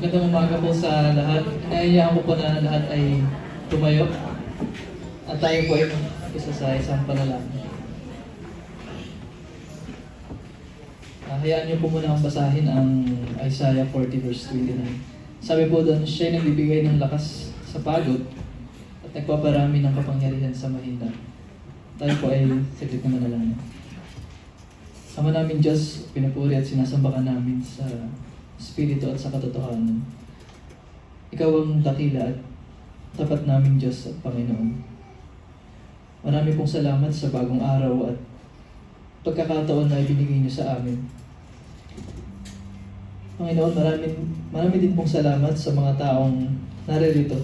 Magandang umaga po sa lahat. Inayayaan ko po na lahat ay tumayo at tayo po ay isa sa isang panalangin. Hayaan niyo po muna akong basahin ang Isaiah 40 verse 29. Sabi po doon, siya'y nagbibigay ng lakas sa pagod at nagpaparami ng kapangyarihan sa mahina. Tayo po ay saglit na manalangin. Ama namin Diyos, pinupuri at sinasamba ka namin sa Espiritu at sa katotohanan. Ikaw ang dakila at tapat naming Diyos at Panginoon. Marami pong salamat sa bagong araw at pagkakataon na ibinigay niyo sa amin. Panginoon, marami din pong salamat sa mga taong naririto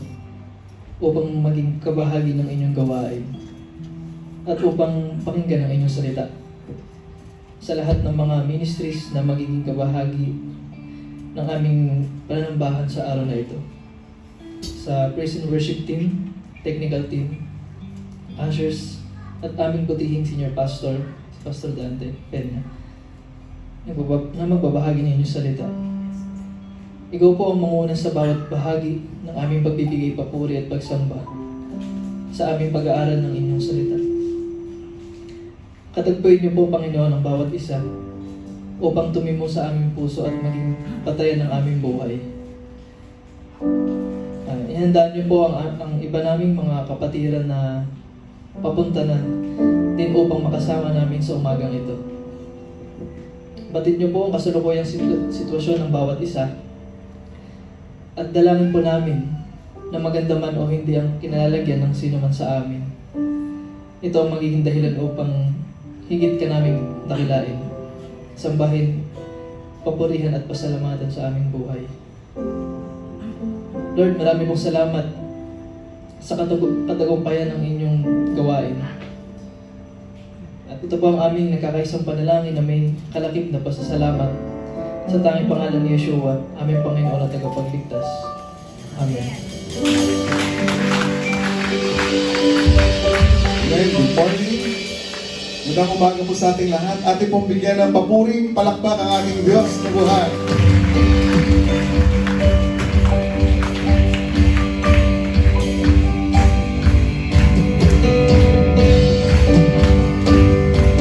upang maging kabahagi ng inyong gawain at upang pakinggan ang inyong salita. Sa lahat ng mga ministries na magiging kabahagi ng aming pananambahan sa araw na ito. Sa praise and worship team, technical team, ushers, at aming butihing senior pastor, si Pastor Dante Peña, na magbabahagi ng inyong salita. Ikaw po ang manguna sa bawat bahagi ng aming pagbibigay papuri at pagsamba sa aming pag-aaral ng inyong salita. Katagpuin niyo po, Panginoon, ang bawat isa upang tumimo sa aming puso at maging patayan ng aming buhay. Ihandaan niyo po ang iba naming mga kapatiran na papunta na din upang makasama namin sa umagang ito. Batid niyo po ang kasalukuyang sitwasyon ng bawat isa at dalangin po namin na maganda man o hindi ang kinalalagyan ng sino man sa amin. Ito ang magiging dahilan upang higit ka naming dakilain, sambahin, papurihan at pasalamatan sa aming buhay. Lord, marami pong salamat sa katagumpayan ng inyong gawain. At ito po ang aming nagkakaisang panalangin na may kalakip na pasasalamat sa tanging pangalan ni Yeshua, aming Panginoon at tagapagligtas. Amen. Good morning. Magandang umaga po sa ating lahat. Ating pong bigyan ng papuring palakpak ang ating Diyos na buhay.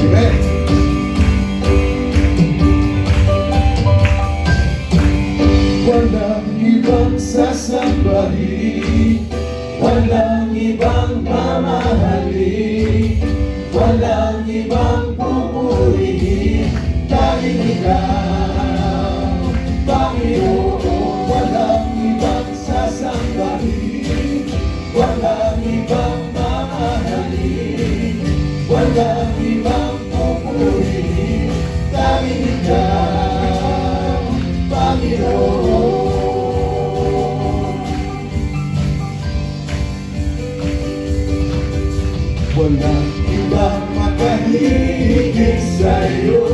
Amen. Walang ibang sasambahin, walang ibang mamahalin, walang ibang pupurihin, dahil ikaw, Panginoon. Walang ibang sasambahin, walang ibang mamahalin, walang ibang pupurihin, dahil ikaw, Panginoon. Walang ibang makahigit sa'yo,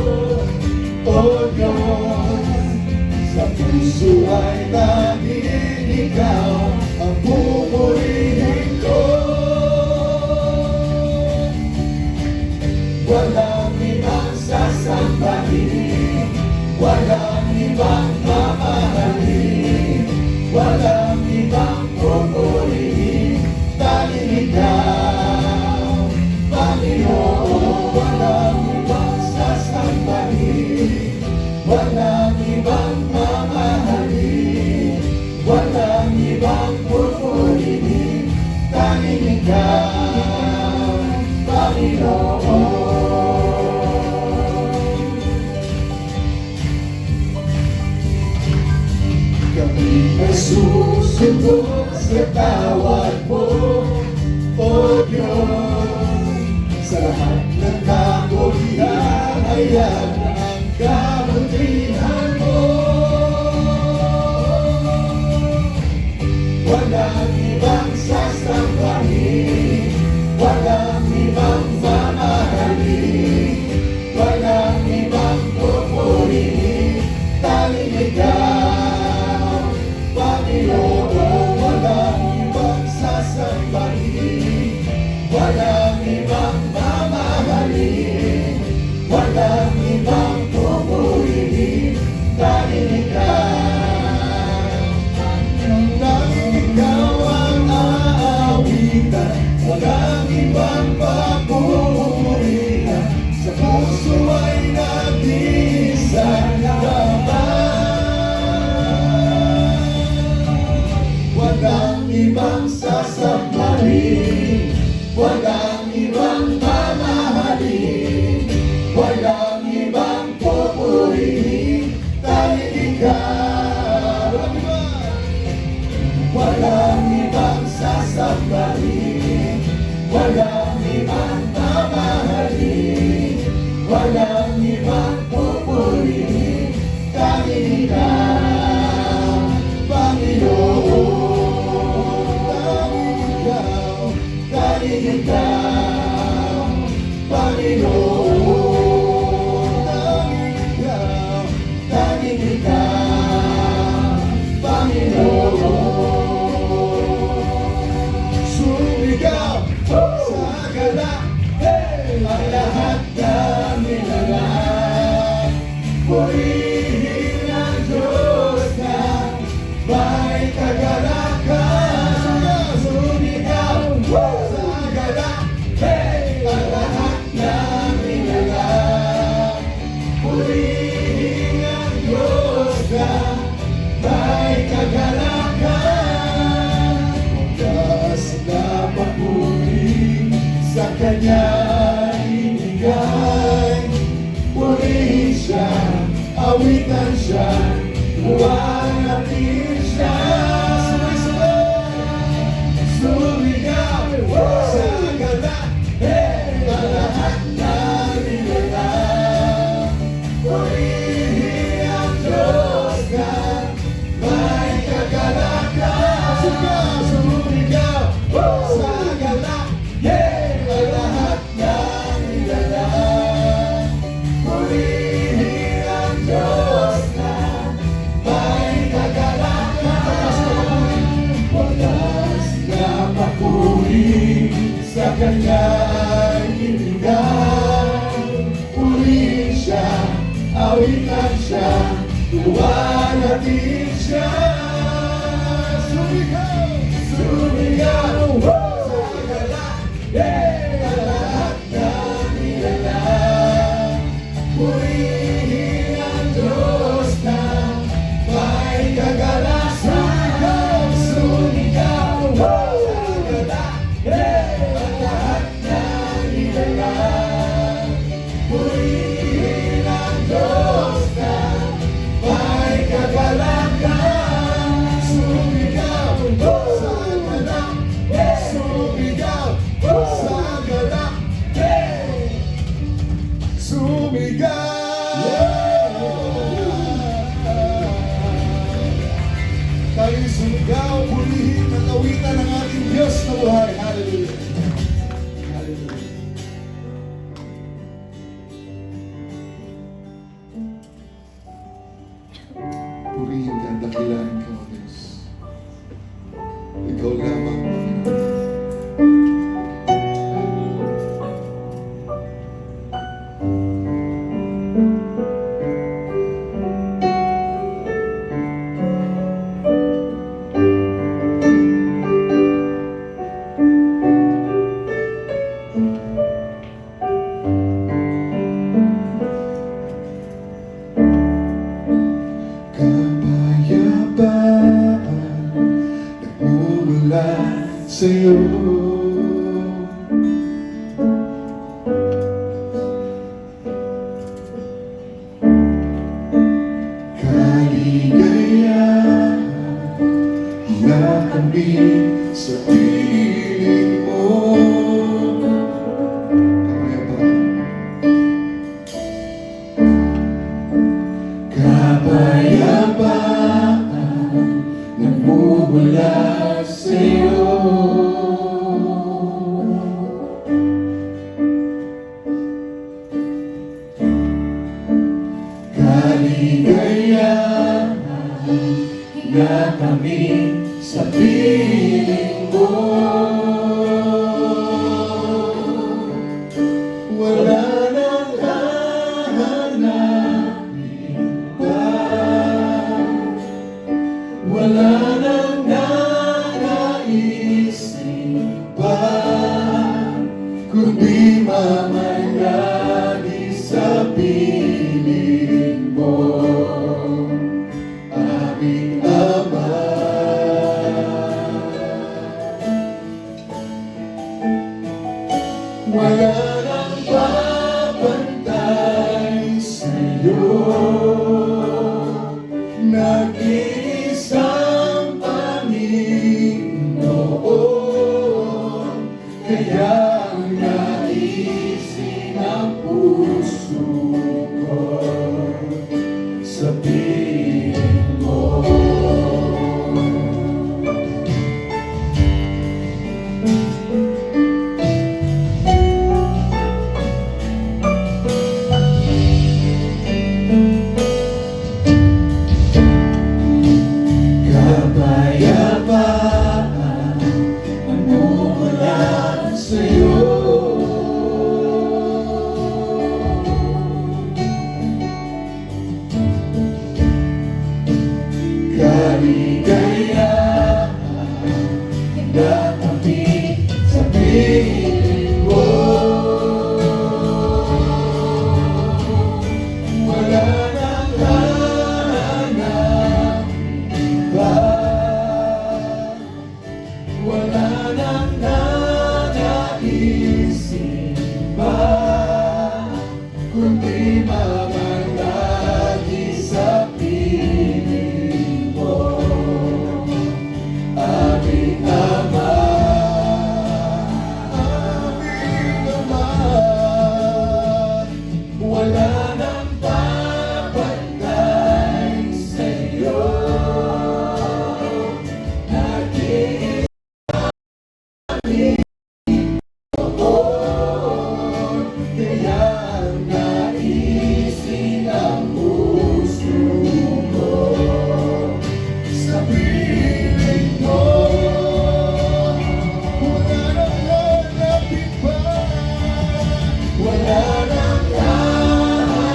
O Diyos. Sa puso ay tanging ikaw ang pupurihin ko. Walang ibang sasambahin, walang ibang mamahalin, walang ibang pupurihin, dahil ikaw, Panginoon. Walang ibang sasambahin, walang ibang mamahalin, walang ibang pupurihin, dahil ikaw, Panginoon. Kami ay susunod sa tawad mo, O Diyos. Sa lahat ng kabuhian ang kabutihan mo. Walang ibang sasambahin, walang ibang mamahalin, walang ibang pupurihin, dahil ikaw, Panginoon. Walang ibang sasambahin, walang ibang mamahalin, walang ibang pupurihin, sasampaling, walang ibang mamahalin, walang ibang pupurihin, tanging ikaw. Walang ibang sasampaling, walang ibang mamahalin, walang ibang pupurihin, tanging ikaw, Panginoon. Tanging ikaw, Panginoon. Tanging ikaw, Panginoon. Sumigaw sa galak, ang lahat ng nilalang. Purihin ang Diyos na may kagalakan. Sumigaw sa galak, ang lahat ng nilalang. Purihin ang Diyos na may kagalakan. Wagas na papuri sa Kanya ibigay. Purihin siya, awitan siya, luwalhatin siya. Sumigaw sa galak, ang lahat ng nilalang. Purihin ang Diyos na may kagalakan. Sumigaw sa galak, ang lahat ng nilalang. Purihin ang Diyos na may kagalakan. Wagas na papuri sa Kanya ibigay. Purihin siya, awitan siya, luwalhatin siya. Sumigaw sa galak, ang lahat ng nilalang. Purihin ang Diyos na may kagalakan. Sumigaw sa galak, ang lahat ng nilalang. Purihin ang Diyos na may kagalakan. Sumigaw sa galak, sumigaw sa galak, sumigaw. Tayo sumigaw, purihin at awitan ng ating Diyos na buhay. Hallelujah. Hallelujah. Purihin ka, dakilain ka, O Diyos. Ikaw lamang, Panginoon. Kapayapaan nagmumula sa'yo. Kaligayahan na kami sa piling mo. Kapayapaan nagmumula sa'yo. Kaligayahan na kami sa piling mo. Wala nang hahanapin pa, wala nang nanaisip pa, kundi mamayani sa piling mo, aming Ama. sa piling mo. Kapayapaan ang bumulan sa'yo. Kaligayahan na kami sa piling mo. Wala nang hanap pa, wala nang nanaisin pa, kundi mamalagi sa piling mo, aming Ama, aming Ama. Wala nang papantay sa'yo. Kaya ang naisin ang puso ko sa piling mo. Wala nang hanapin pa, wala nang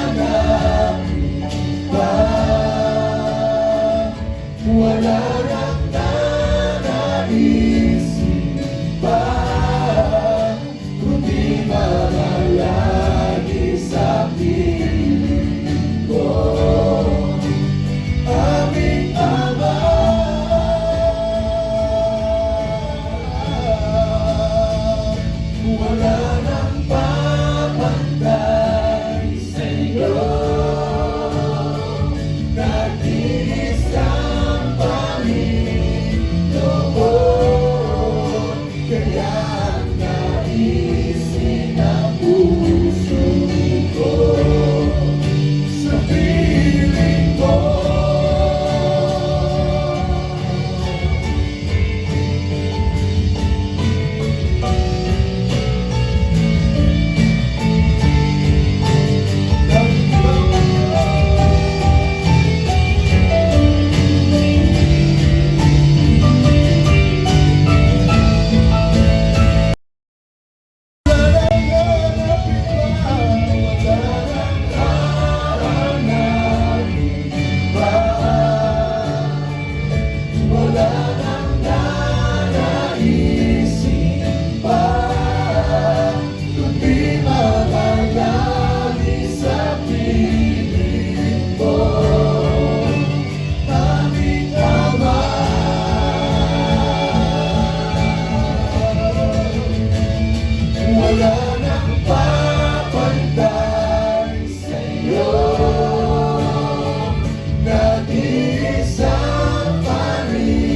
hanapin pa, wala nang nanaisin pa, kundi mamalagi sa piling mo, aming Ama. Wala nang papantay sa'yo, nag-iisang Panginoon. Kaya ang naisin ang puso ko sa piling mo. Wala nang nanaisin pa, kundi mamalagi sa piling mo, aming Ama. Wala nang papantay sa'yo, nag-iisang Panginoon.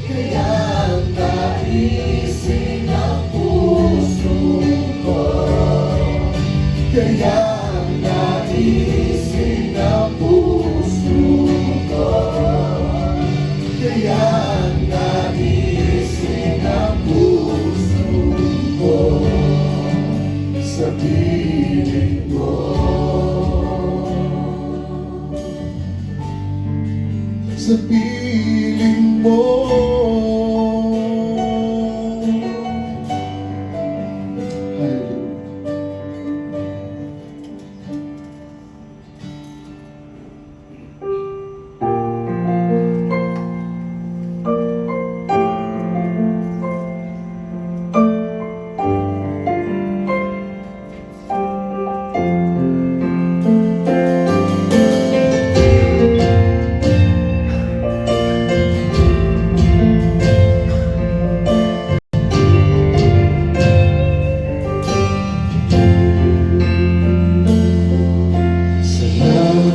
Kaya ang naisin ang puso ko, kaya ang naisin ang puso ko, kaya ang naisin ang puso ko sa piling mo, sa piling mo. Hallelujah.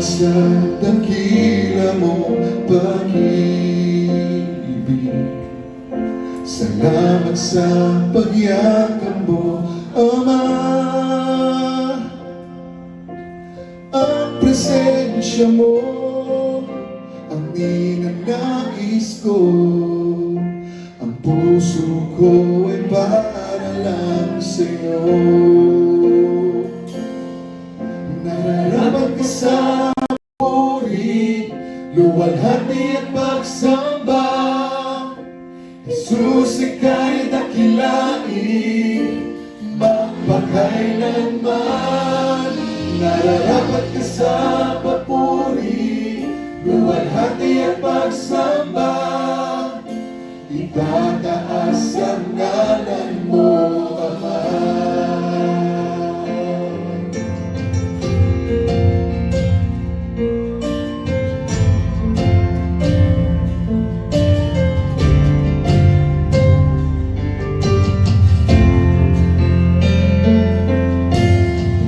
sa dakila mong pag-ibig. Salamat sa pagyakap mo Ama, ang presensya mo ang ninanais ko. Ang puso ko ay para lang sa'yo. Nararapat ka sa puri, luwalhati at pagsamba. Jesus, ika'y dakilain, magpakailanman. Nararapat ka sa papuri, luwalhati at pagsamba. Itataas ang ngalan mo, Ama.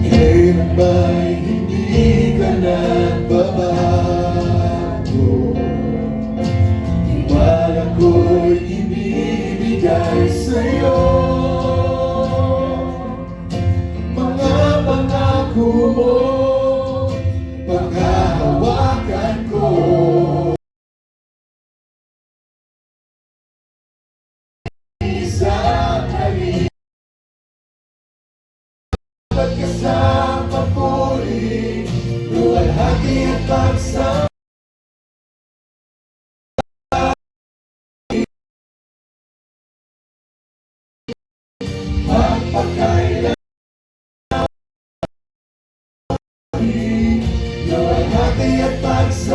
Kailan ba'y hindi ka nagbabago? Tiwala ko'y ibibigay sa'yo. Mga pangako mo, panghahawakan ko. Isang halip, pagkasama puri, luwalhati at pagsama. Magpakailan, luwalhati at pagsama.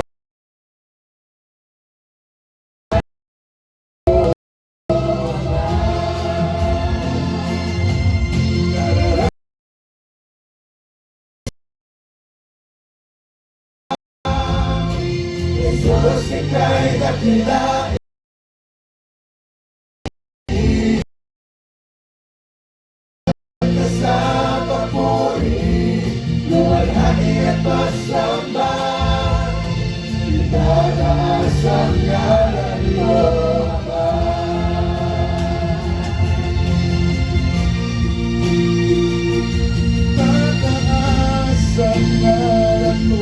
Jesus, ika'y dakilain, sa papuri, luwalhati at pagsamba. Itataas ang ngalan mo, Ama. Itataas ang ngalan mo.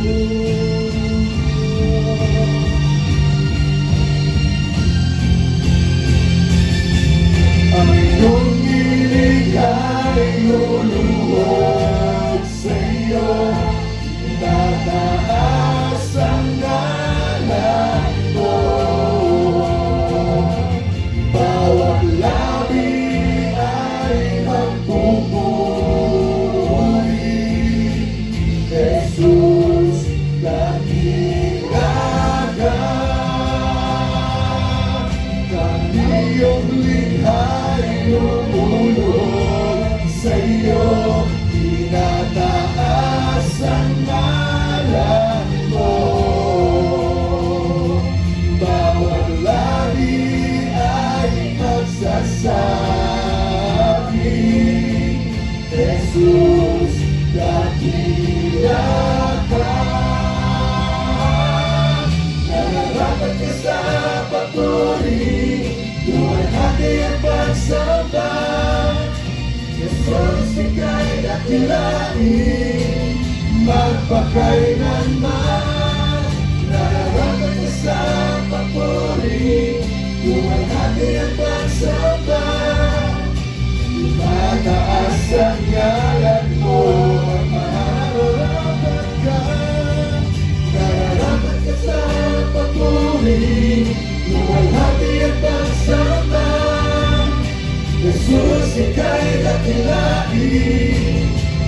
Ang iyong nilikha'y luluhod sa'yo. Tataas ang ngalan mo. Bawat labi ay magpupuri. Jesus, dakila ka. Ang iyong likha'y lumulog sa'yo. Tinataas ang ngalan mo. Bawat labi ay magsasabi, Jesus, dakila ka. Nararapat ka sa papuri, luwalhati at pagsamba. Jesus, ika'y dakilain, magpakailanman. Nararapat ka sa papuri, luwalhati at pagsamba. Itataas ang ngalan mo, Ama. Nararapat ka, nararapat ka sa papuri, luwalhati at pagsamba. Jesus, ika'y dakilain,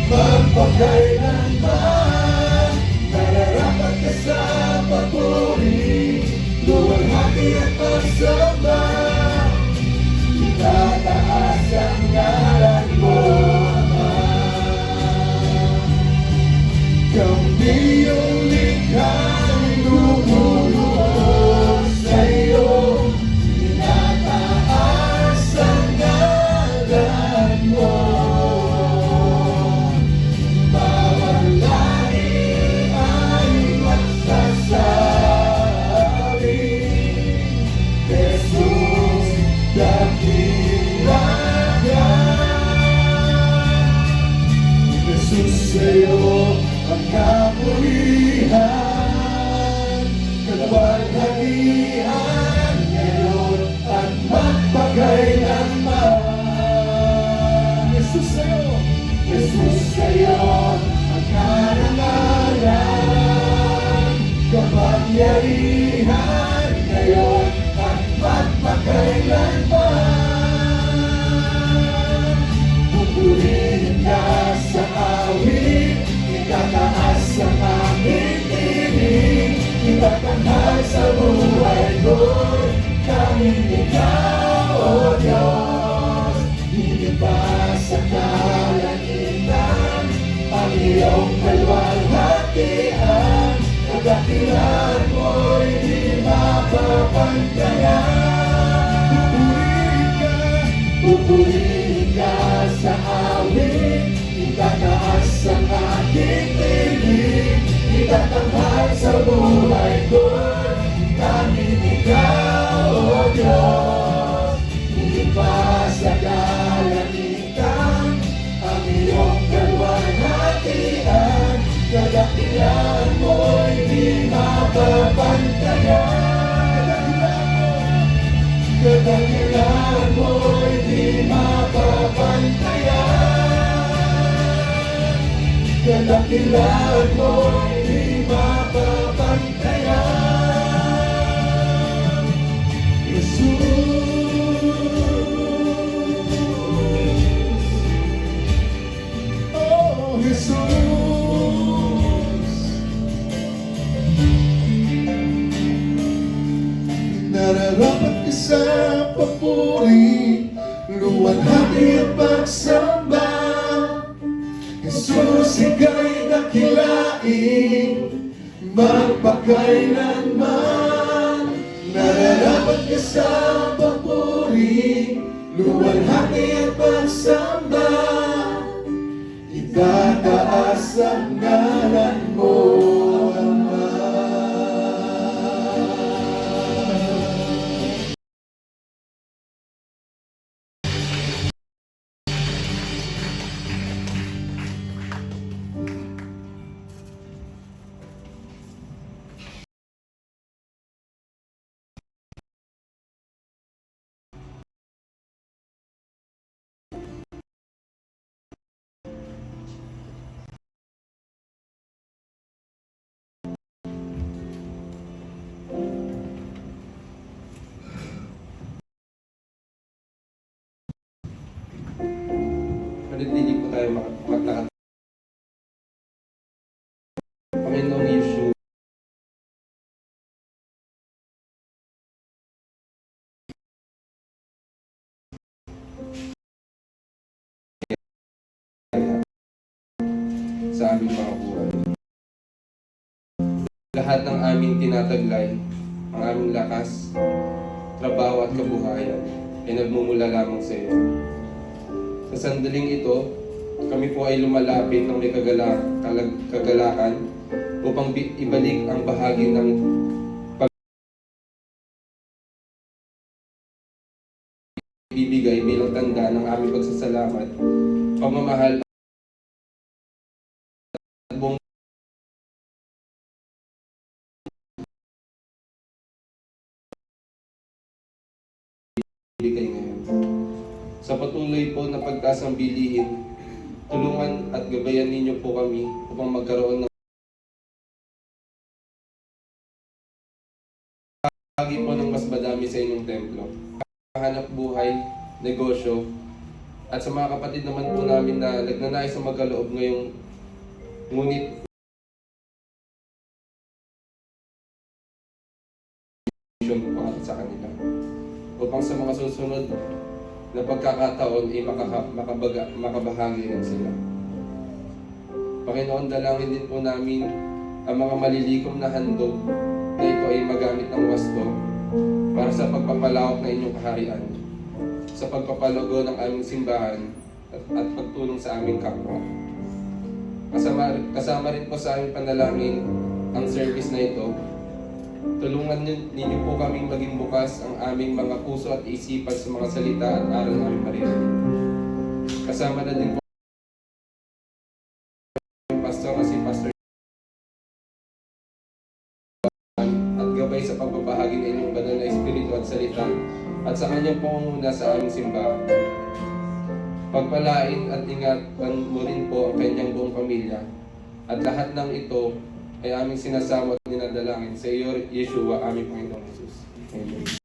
magpakailanman. Nararapat ka sa papuri, luwalhati at pagsamba. Itataas ang ngalan mo, Ama. Kami yung likha'y lumulubog sa'yo. Tinataas ang ngalan mo. Bawat labi kapangyarihan ngayon at magpakailanman. Jesus sa'yo, Jesus sa'yo ang karangalan, kapangyarihan ngayon at magpakailanman. Pupurihin ka sa awit, itataas ang aming tinig, itatanghal sa buhay ko'y tanging ikaw, O Diyos. Hindi pa sa kalangitan ang iyong kalwalhatian, kadakilan mo'y di mapapantayan. Pupurihin ka sa awit, itataas ang aking tinig, itatanghal sa buhay ko, tanging ikaw, O Diyos. Hindi pa sa kalangitan ang iyong kalwalhatian, kadakilan mo'y di mapapantayan. Kadakilan mo'y di mapapantayan. Kadakilan mo'y di mapapantayan. Jesus, oh Jesus. Nararapat ka sa papuri, luwalhati at pagsamba. Jesus, ika'y dakilain, magpakailanman. Nararapat ka sa papuri, luwalhati at pagsamba. Itataas ang ngalan mo, Ama. Manatili po tayo maglakad. Panginoong Yeshua, sa aming mga buhay. Lahat ng aming tinataglay, ang aming lakas, trabaho at kabuhayan ay nagmumula lamang sa iyo. Sa sandaling ito, kami po ay lumalapit ng may kagalakan upang ibalik ang bahagi ng pagbibigay bilang tanda ng aming pagsasalamat, pagmamahal at buong bigay ngayon. Sa patuloy po na pagtaas ng bilihin, tulungan at gabayan ninyo po kami upang magkaroon ng bahagi po ng mas madami sa inyong templo, hanap buhay, negosyo, at sa mga kapatid naman po namin na nagnanais sa magkaloob ngayong ngunit para sa kanila upang sa mga susunod na pagkakataon ay makabahagi rin sila. Panginoon, dalangin din po namin ang mga malilikom na handog na ito ay magamit ng wasto para sa pagpapalawak ng inyong kaharian, sa pagpapalago ng aming simbahan at pagtulong sa aming kapwa. Kasama rin po sa aming panalangin ang service na ito. Tulungan ninyo po kaming maging bukas ang aming mga puso at isipan sa mga salita at aral na aming maririnig. Kasama na din po yung pastor na si Pastor at gabay sa pagbabahagi ng inyong banal na espiritu at salita at sa kanyang pangunguna sa aming simbahan. Pagpalain at ingatan mo rin po ang kanyang buong pamilya. At lahat ng ito ay aming sinasama at ninadalangin sa iyo, Yeshua, aming Panginoong Jesus. Amen.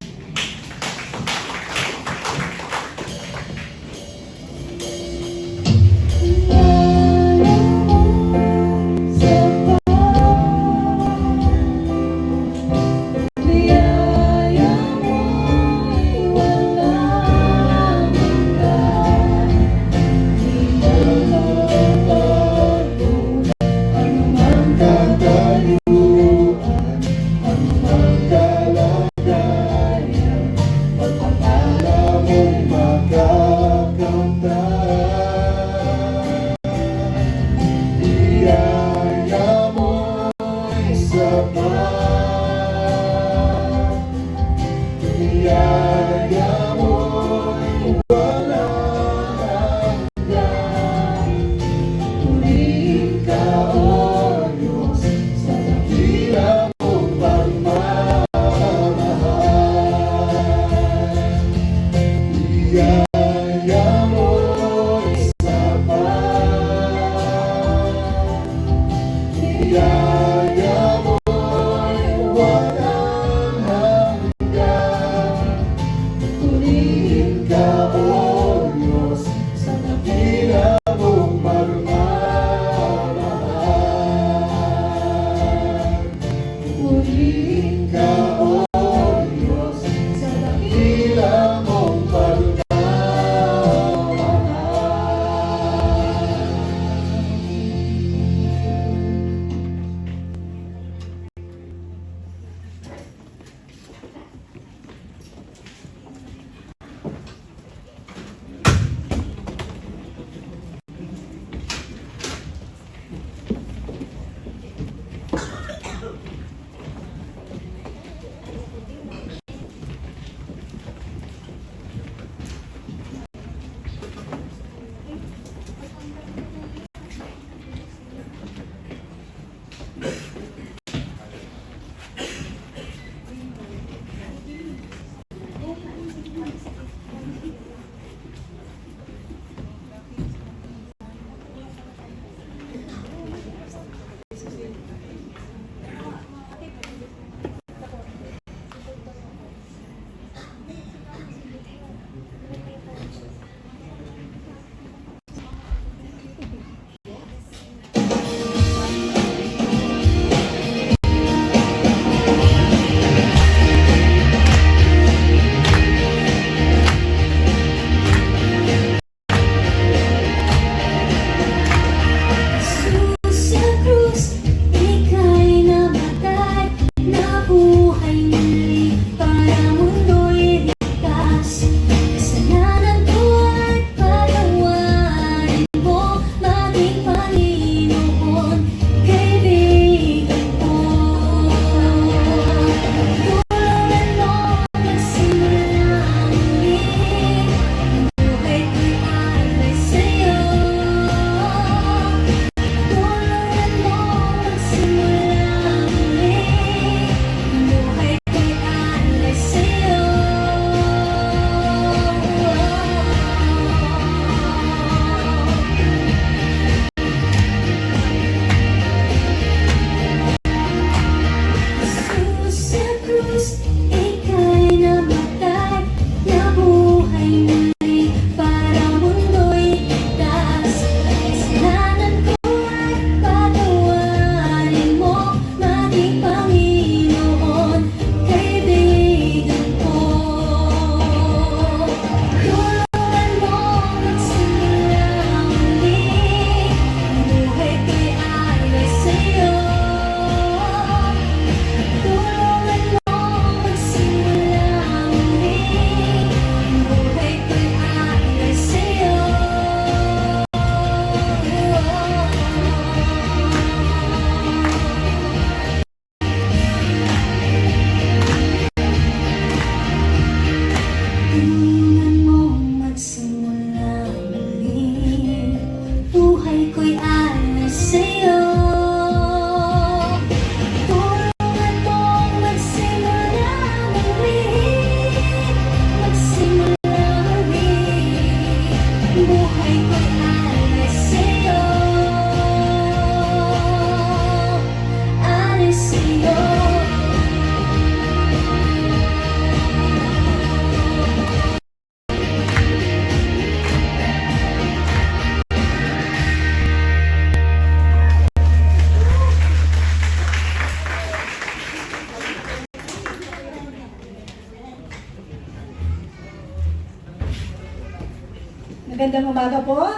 Magandang umaga po,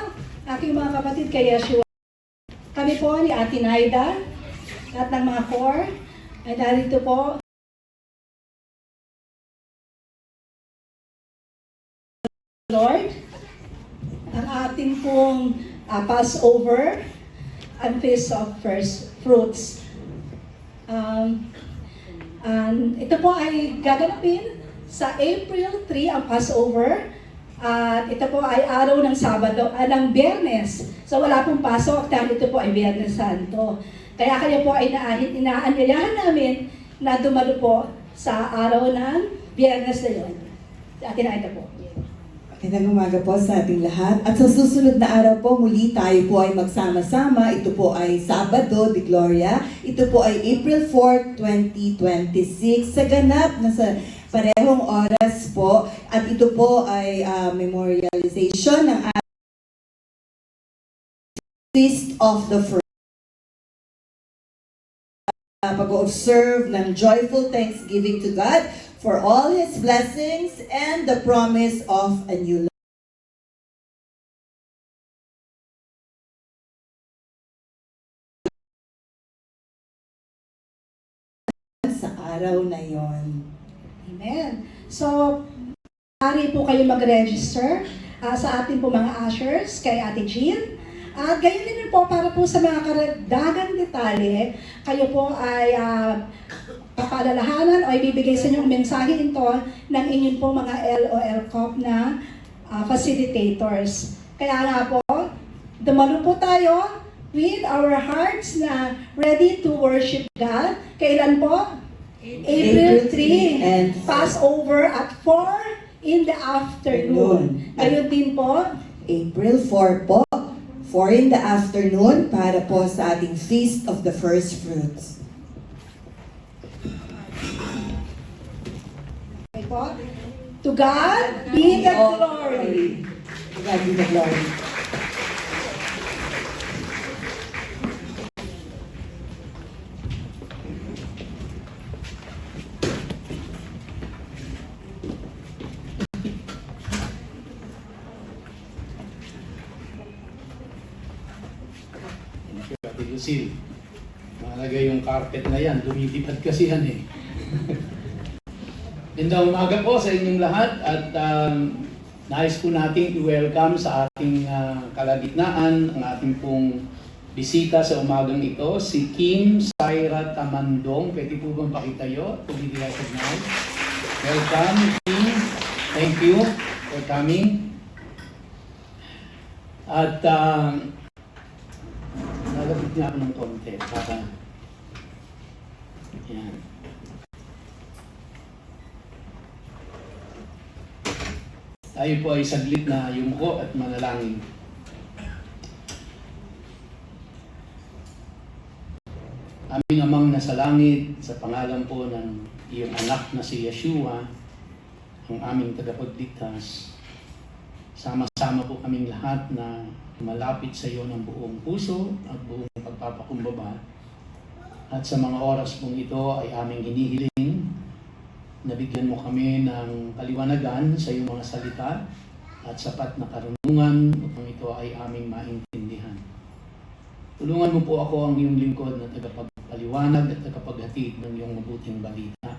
aking mga kapatid kay Yeshua. Kami po ni Ate Naida, lahat ng mga core, ay narito po. Lord, ang ating pong Passover and Feast of First Fruits. Ito po ay gaganapin sa April 3 ang Passover. At ito po ay araw ng Sabado, ng Biyernes. So wala pong pasok dahil ito po ay Biyernes Santo. Kaya kayo po ay inaanyayahan namin na dumalo po sa araw ng Biyernes na yun. Atin na ito po. Magandang umaga po sa ating lahat. At sa susunod na araw po, muli tayo po ay magsama-sama. Ito po ay Sabado de Gloria. Ito po ay April 4, 2026. Sa ganap na sa parehong oras po. At ito po ay memorialization ng Feast of the First. Pag-observe ng joyful thanksgiving to God for all His blessings and the promise of a new life. Sa araw na yon. Amen. So, maaari po kayo mag-register sa ating po mga ushers kay Ate Jean. At gayon din po para po sa mga karagdagang detalye, kayo po ay papaalalahanan o ibibigay sa inyong mensahe ito ng inyong po mga LOL COP na facilitators. Kaya nga po, dumalo po tayo with our hearts na ready to worship God. Kailan po? April 3, and Passover at 4 in the afternoon. Gayon din po, April 4 po, 4 in the afternoon para po sa ating Feast of the First Fruits. okay po. To God be the glory. To God be the glory. Ate Lucille, mahalaga yung carpet na yan, lumilipad kasi yan eh. Magandang umaga po sa inyong lahat at nais po nating i-welcome sa ating kalagitnaan ang ating pong bisita sa umagang ito, si Kim Syra Tamandong. Pwede po bang pakitayo? To be recognized. Welcome, Kim. Thank you for coming. At nalapit niya ako ng konti para yan. Tayo po ay saglit na yumuko at manalangin. Aming Amang nasa langit, sa pangalan po ng iyong anak na si Yeshua, ang aming tagapagligtas, sama-sama po kaming lahat na malapit sa iyo ng buong puso at buong pagpapakumbaba. At sa mga oras pong ito ay aming hinihiling na bigyan mo kami ng kaliwanagan sa iyong mga salita at sapat na karunungan upang ito ay aming maintindihan. Tulungan mo po ako ang iyong lingkod na tagapagpaliwanag at tagapaghatid ng iyong mabuting balita.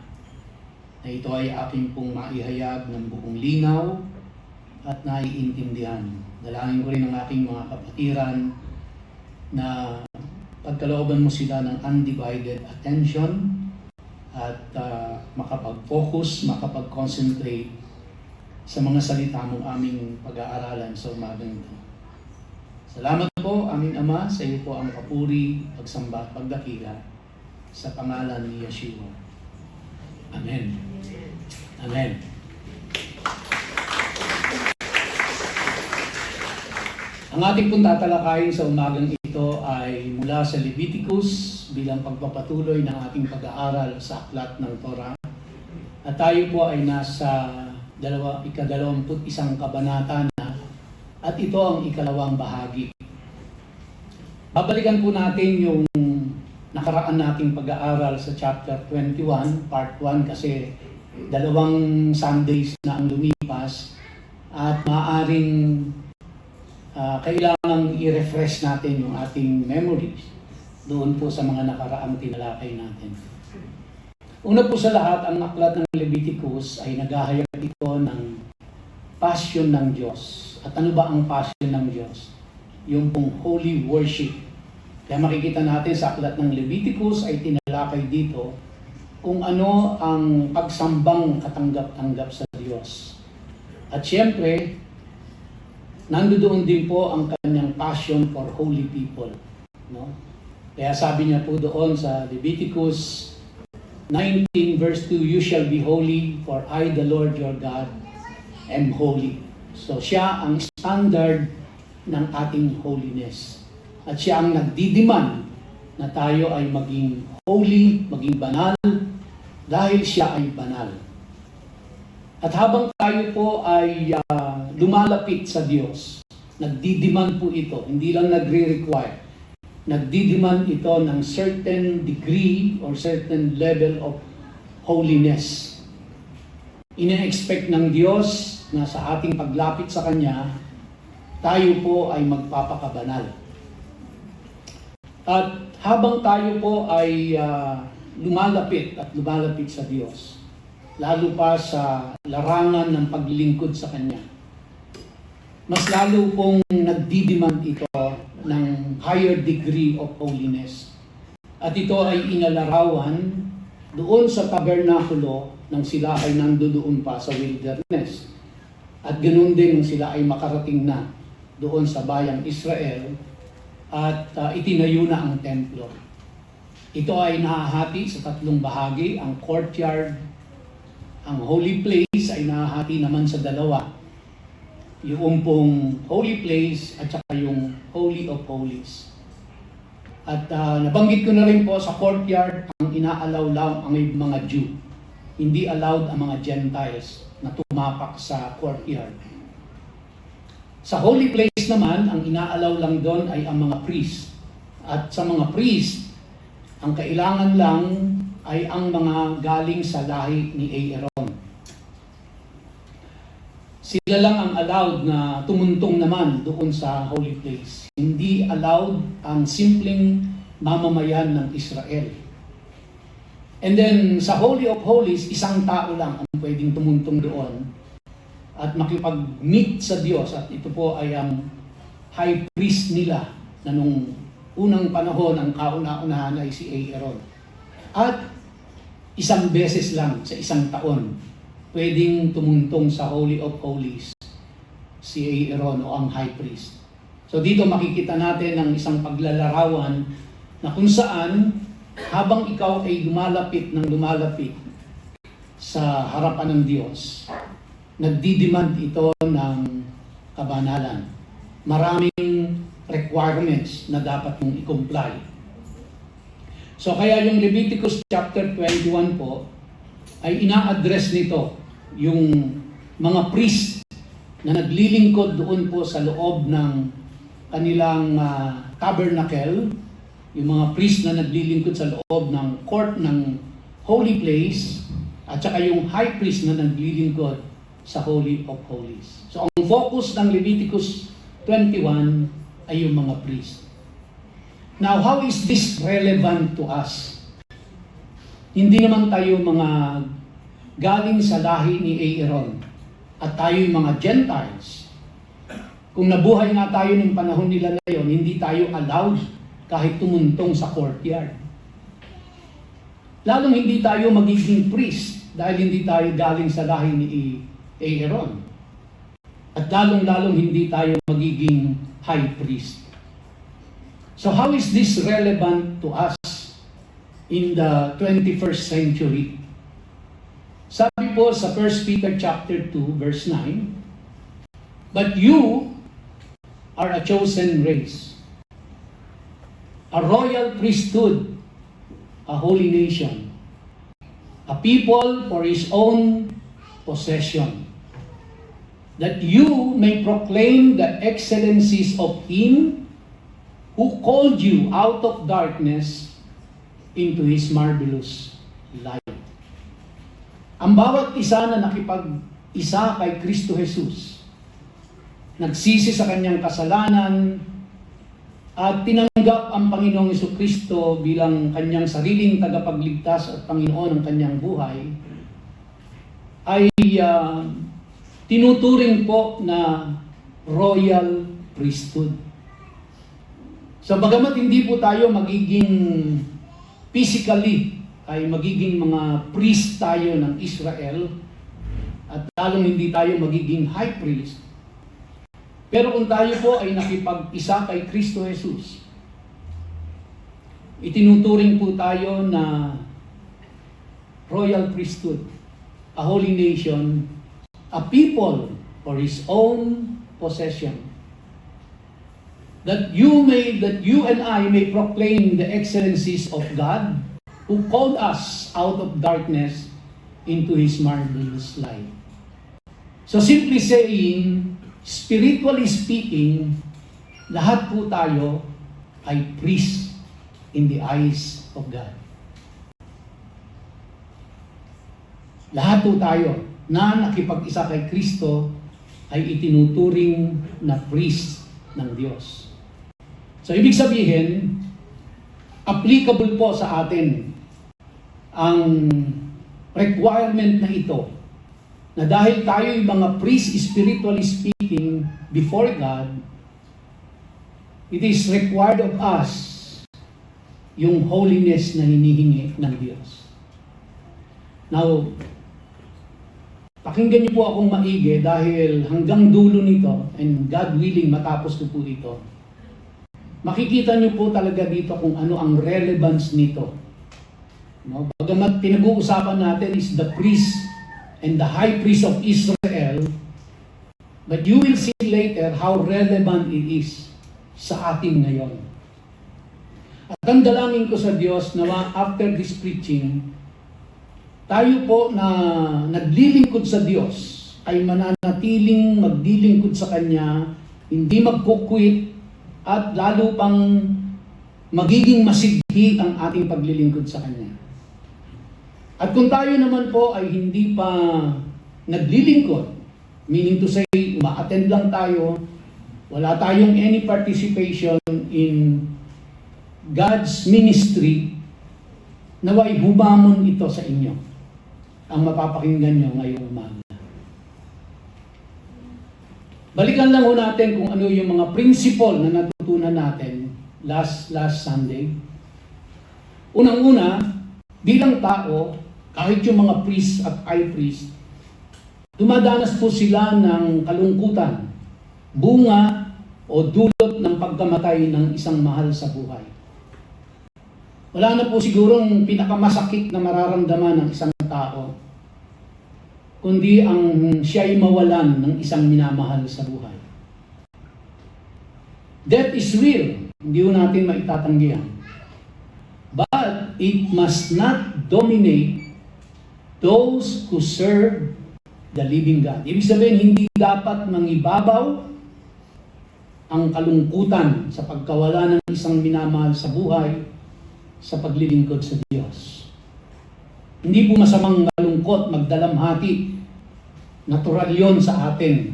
Na ito ay aking pong maihayag ng buong linaw at naiintindihan. Dalangin ko rin ang aking mga kapatiran na pagkalooban mo sila ng undivided attention at makapag-focus, makapag-concentrate sa mga salita mong aming pag-aaralan sa umagang ito. Salamat po, aming Ama, sa iyo po ang papuri, pagsamba at pagdakila sa pangalan ni Yeshua. Amen. Amen. Ang ating pong tatalakayin sa umagang ito ay mula sa Leviticus bilang pagpapatuloy ng ating pag-aaral sa aklat ng Torah. At tayo po ay nasa ika-21 kabanata na at ito ang ikalawang bahagi. Babalikan po natin yung nakaraan nating pag-aaral sa chapter 21, part 1 kasi 2 Sundays na ang lumipas at maaaring kailangang i-refresh natin yung ating memories doon po sa mga nakaraang tinalakay natin. Una po sa lahat, ang aklat ng Leviticus ay naghahayag ito ng passion ng Diyos. At ano ba ang passion ng Diyos? Yung pong holy worship. Kaya makikita natin sa aklat ng Leviticus ay tinalakay dito kung ano ang pagsambang katanggap-tanggap sa Diyos. At syempre, nandoon din po ang kanyang passion for holy people. No? Kaya sabi niya po doon sa Leviticus 19 verse 2, "You shall be holy, for I, the Lord your God, am holy." So siya ang standard ng ating holiness. At siya ang nagdidiman na tayo ay maging holy, maging banal, dahil siya ay banal. At habang tayo po ay lumalapit sa Diyos, nagdidiman po ito, hindi lang nagre-require. Nagdidiman ito ng certain degree or certain level of holiness. Ina-expect ng Diyos na sa ating paglapit sa Kanya, tayo po ay magpapakabanal. At habang tayo po ay lumalapit sa Diyos, lalo pa sa larangan ng paglilingkod sa Kanya, mas lalo pong nagdidiman ito ng higher degree of holiness. At ito ay inalarawan doon sa tabernakulo nang sila ay nandoon pa sa wilderness. At ganoon din nang sila ay makarating na doon sa bayang Israel at itinayo na ang templo. Ito ay nahahati sa tatlong bahagi. Ang courtyard, ang holy place ay nahahati naman sa dalawa. Yung pong holy place at saka yung holy of holies. At nabanggit ko na rin po sa courtyard, ang inaalaw lang ang mga Jew. Hindi allowed ang mga Gentiles na tumapak sa courtyard. Sa holy place naman, ang inaalaw lang doon ay ang mga priest. At sa mga priest, ang kailangan lang ay ang mga galing sa lahi ni Aaron. Sila lang ang allowed na tumuntong naman doon sa holy place. Hindi allowed ang simpleng mamamayan ng Israel. And then sa Holy of Holies, isang tao lang ang pwedeng tumuntong doon at makipag-meet sa Diyos. At ito po ay ang high priest nila na nung unang panahon, ang kauna-unahan ay si Aaron. At isang beses lang sa isang taon, pwedeng tumuntong sa Holy of Holies si Aaron o ang high priest. So dito makikita natin ang isang paglalarawan na kung saan habang ikaw ay lumalapit sa harapan ng Diyos, nagdidemand ito ng kabanalan. Maraming requirements na dapat mong i-comply. So kaya yung Leviticus chapter 21 po, ay ina-address nito yung mga priest na naglilingkod doon po sa loob ng kanilang tabernacle, yung mga priest na naglilingkod sa loob ng court ng holy place, at saka yung high priest na naglilingkod sa Holy of Holies. So ang focus ng Leviticus 21 ay yung mga priest. Now, how is this relevant to us? Hindi naman tayo mga galing sa lahi ni Aaron at tayo yung mga Gentiles. Kung nabuhay nga tayo ng panahon nila na yun, hindi tayo allowed kahit tumuntong sa courtyard. Lalong hindi tayo magiging priest dahil hindi tayo galing sa lahi ni Aaron. At lalong-lalong hindi tayo magiging high priest. So how is this relevant to us in the 21st century? Sabi po sa 1 Peter chapter 2 verse 9, "But you are a chosen race, a royal priesthood, a holy nation, a people for His own possession, that you may proclaim the excellencies of Him who called you out of darkness into His marvelous light." Ang bawat isa na nakipag-isa kay Kristo Jesus nagsisi sa kanyang kasalanan, at tinanggap ang Panginoong Jesucristo bilang kanyang sariling tagapagligtas at Panginoon ng kanyang buhay, ay tinuturing po na royal priesthood. So bagamat hindi po tayo magiging physically, ay magiging mga priest tayo ng Israel, at lalong hindi tayo magiging high priest, pero kung tayo po ay nakipag-isa kay Kristo Jesus, itinuturing po tayo na royal priesthood, a holy nation, a people for His own possession. That you and I may proclaim the excellencies of God, who called us out of darkness into His marvelous light. So simply saying, spiritually speaking, lahat po tayo ay priest in the eyes of God. Lahat po tayo na nakipag-isa kay Kristo ay itinuturing na priest ng Diyos. So ibig sabihin, applicable po sa atin ang requirement na ito, na dahil tayo yung mga priest, spiritually speaking, before God, it is required of us yung holiness na hinihingi ng Diyos. Now, pakinggan niyo po akong maigi dahil hanggang dulo nito, and God willing, matapos ko po ito, makikita niyo po talaga dito kung ano ang relevance nito. No? Bagamat pinag-uusapan natin is the priest and the high priest of Israel, but you will see later how relevant it is sa atin ngayon. At ang dalangin ko sa Diyos na after this preaching, tayo po na naglilingkod sa Diyos ay mananatiling maglilingkod sa Kanya, hindi magkukwit, at lalo pang magiging masighi ang ating paglilingkod sa Kanya. At kung tayo naman po ay hindi pa naglilingkod, meaning to say, uma-attend lang tayo, wala tayong any participation in God's ministry, naway humamon ito sa inyo, ang mapapakinggan nyo ngayong umaga. Balikan lang ho natin kung ano yung mga principle na natutunan natin last Sunday. Unang-una, bilang tao, kahit yung mga priest at high priest, dumadanas po sila ng kalungkutan, bunga o dulot ng pagkamatay ng isang mahal sa buhay. Wala na po sigurong pinakamasakit na mararamdaman ng isang tao, kundi ang siya'y mawalan ng isang minamahal sa buhay. Death is real, hindi ho natin maitatanggihan. But it must not dominate those who serve the living God. Ibig sabihin, hindi dapat mangibabaw ang kalungkutan sa pagkawala ng isang minamahal sa buhay sa paglilingkod sa Diyos. Hindi po masamang malungkot, magdalamhati. Natural yon sa atin.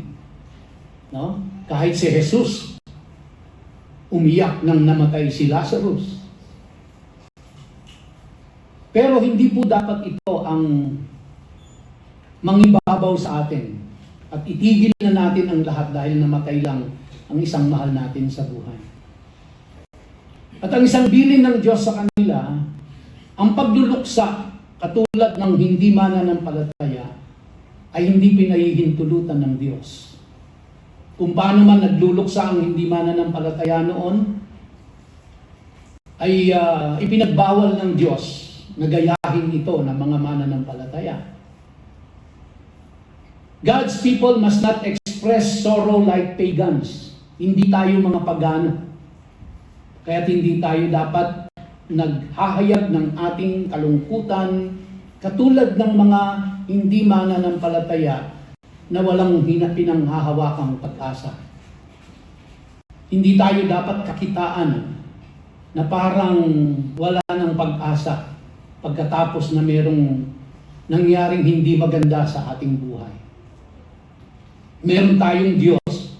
No? Kahit si Jesus, umiyak nang namatay si Lazarus. Pero hindi po dapat ito ang mangibabaw sa atin. At itigil na natin ang lahat dahil namatay lang ang isang mahal natin sa buhay. At ang isang bilin ng Diyos sa kanila, ang pagluluksa, katulad ng hindi mananampalataya, ay hindi pinahihintulutan ng Diyos. Kung paano man nagluluksa ang hindi mananampalataya noon, ay ipinagbawal ng Diyos na gayahin ito ng mga mananampalataya. God's people must not express sorrow like pagans. Hindi tayo mga pagano. Kaya't hindi tayo dapat naghahayag ng ating kalungkutan katulad ng mga hindi mananampalataya na walang pinanghahawakang pag-asa. Hindi tayo dapat kakitaan na parang wala ng pag-asa pagkatapos na merong nangyaring hindi maganda sa ating buhay. Meron tayong Diyos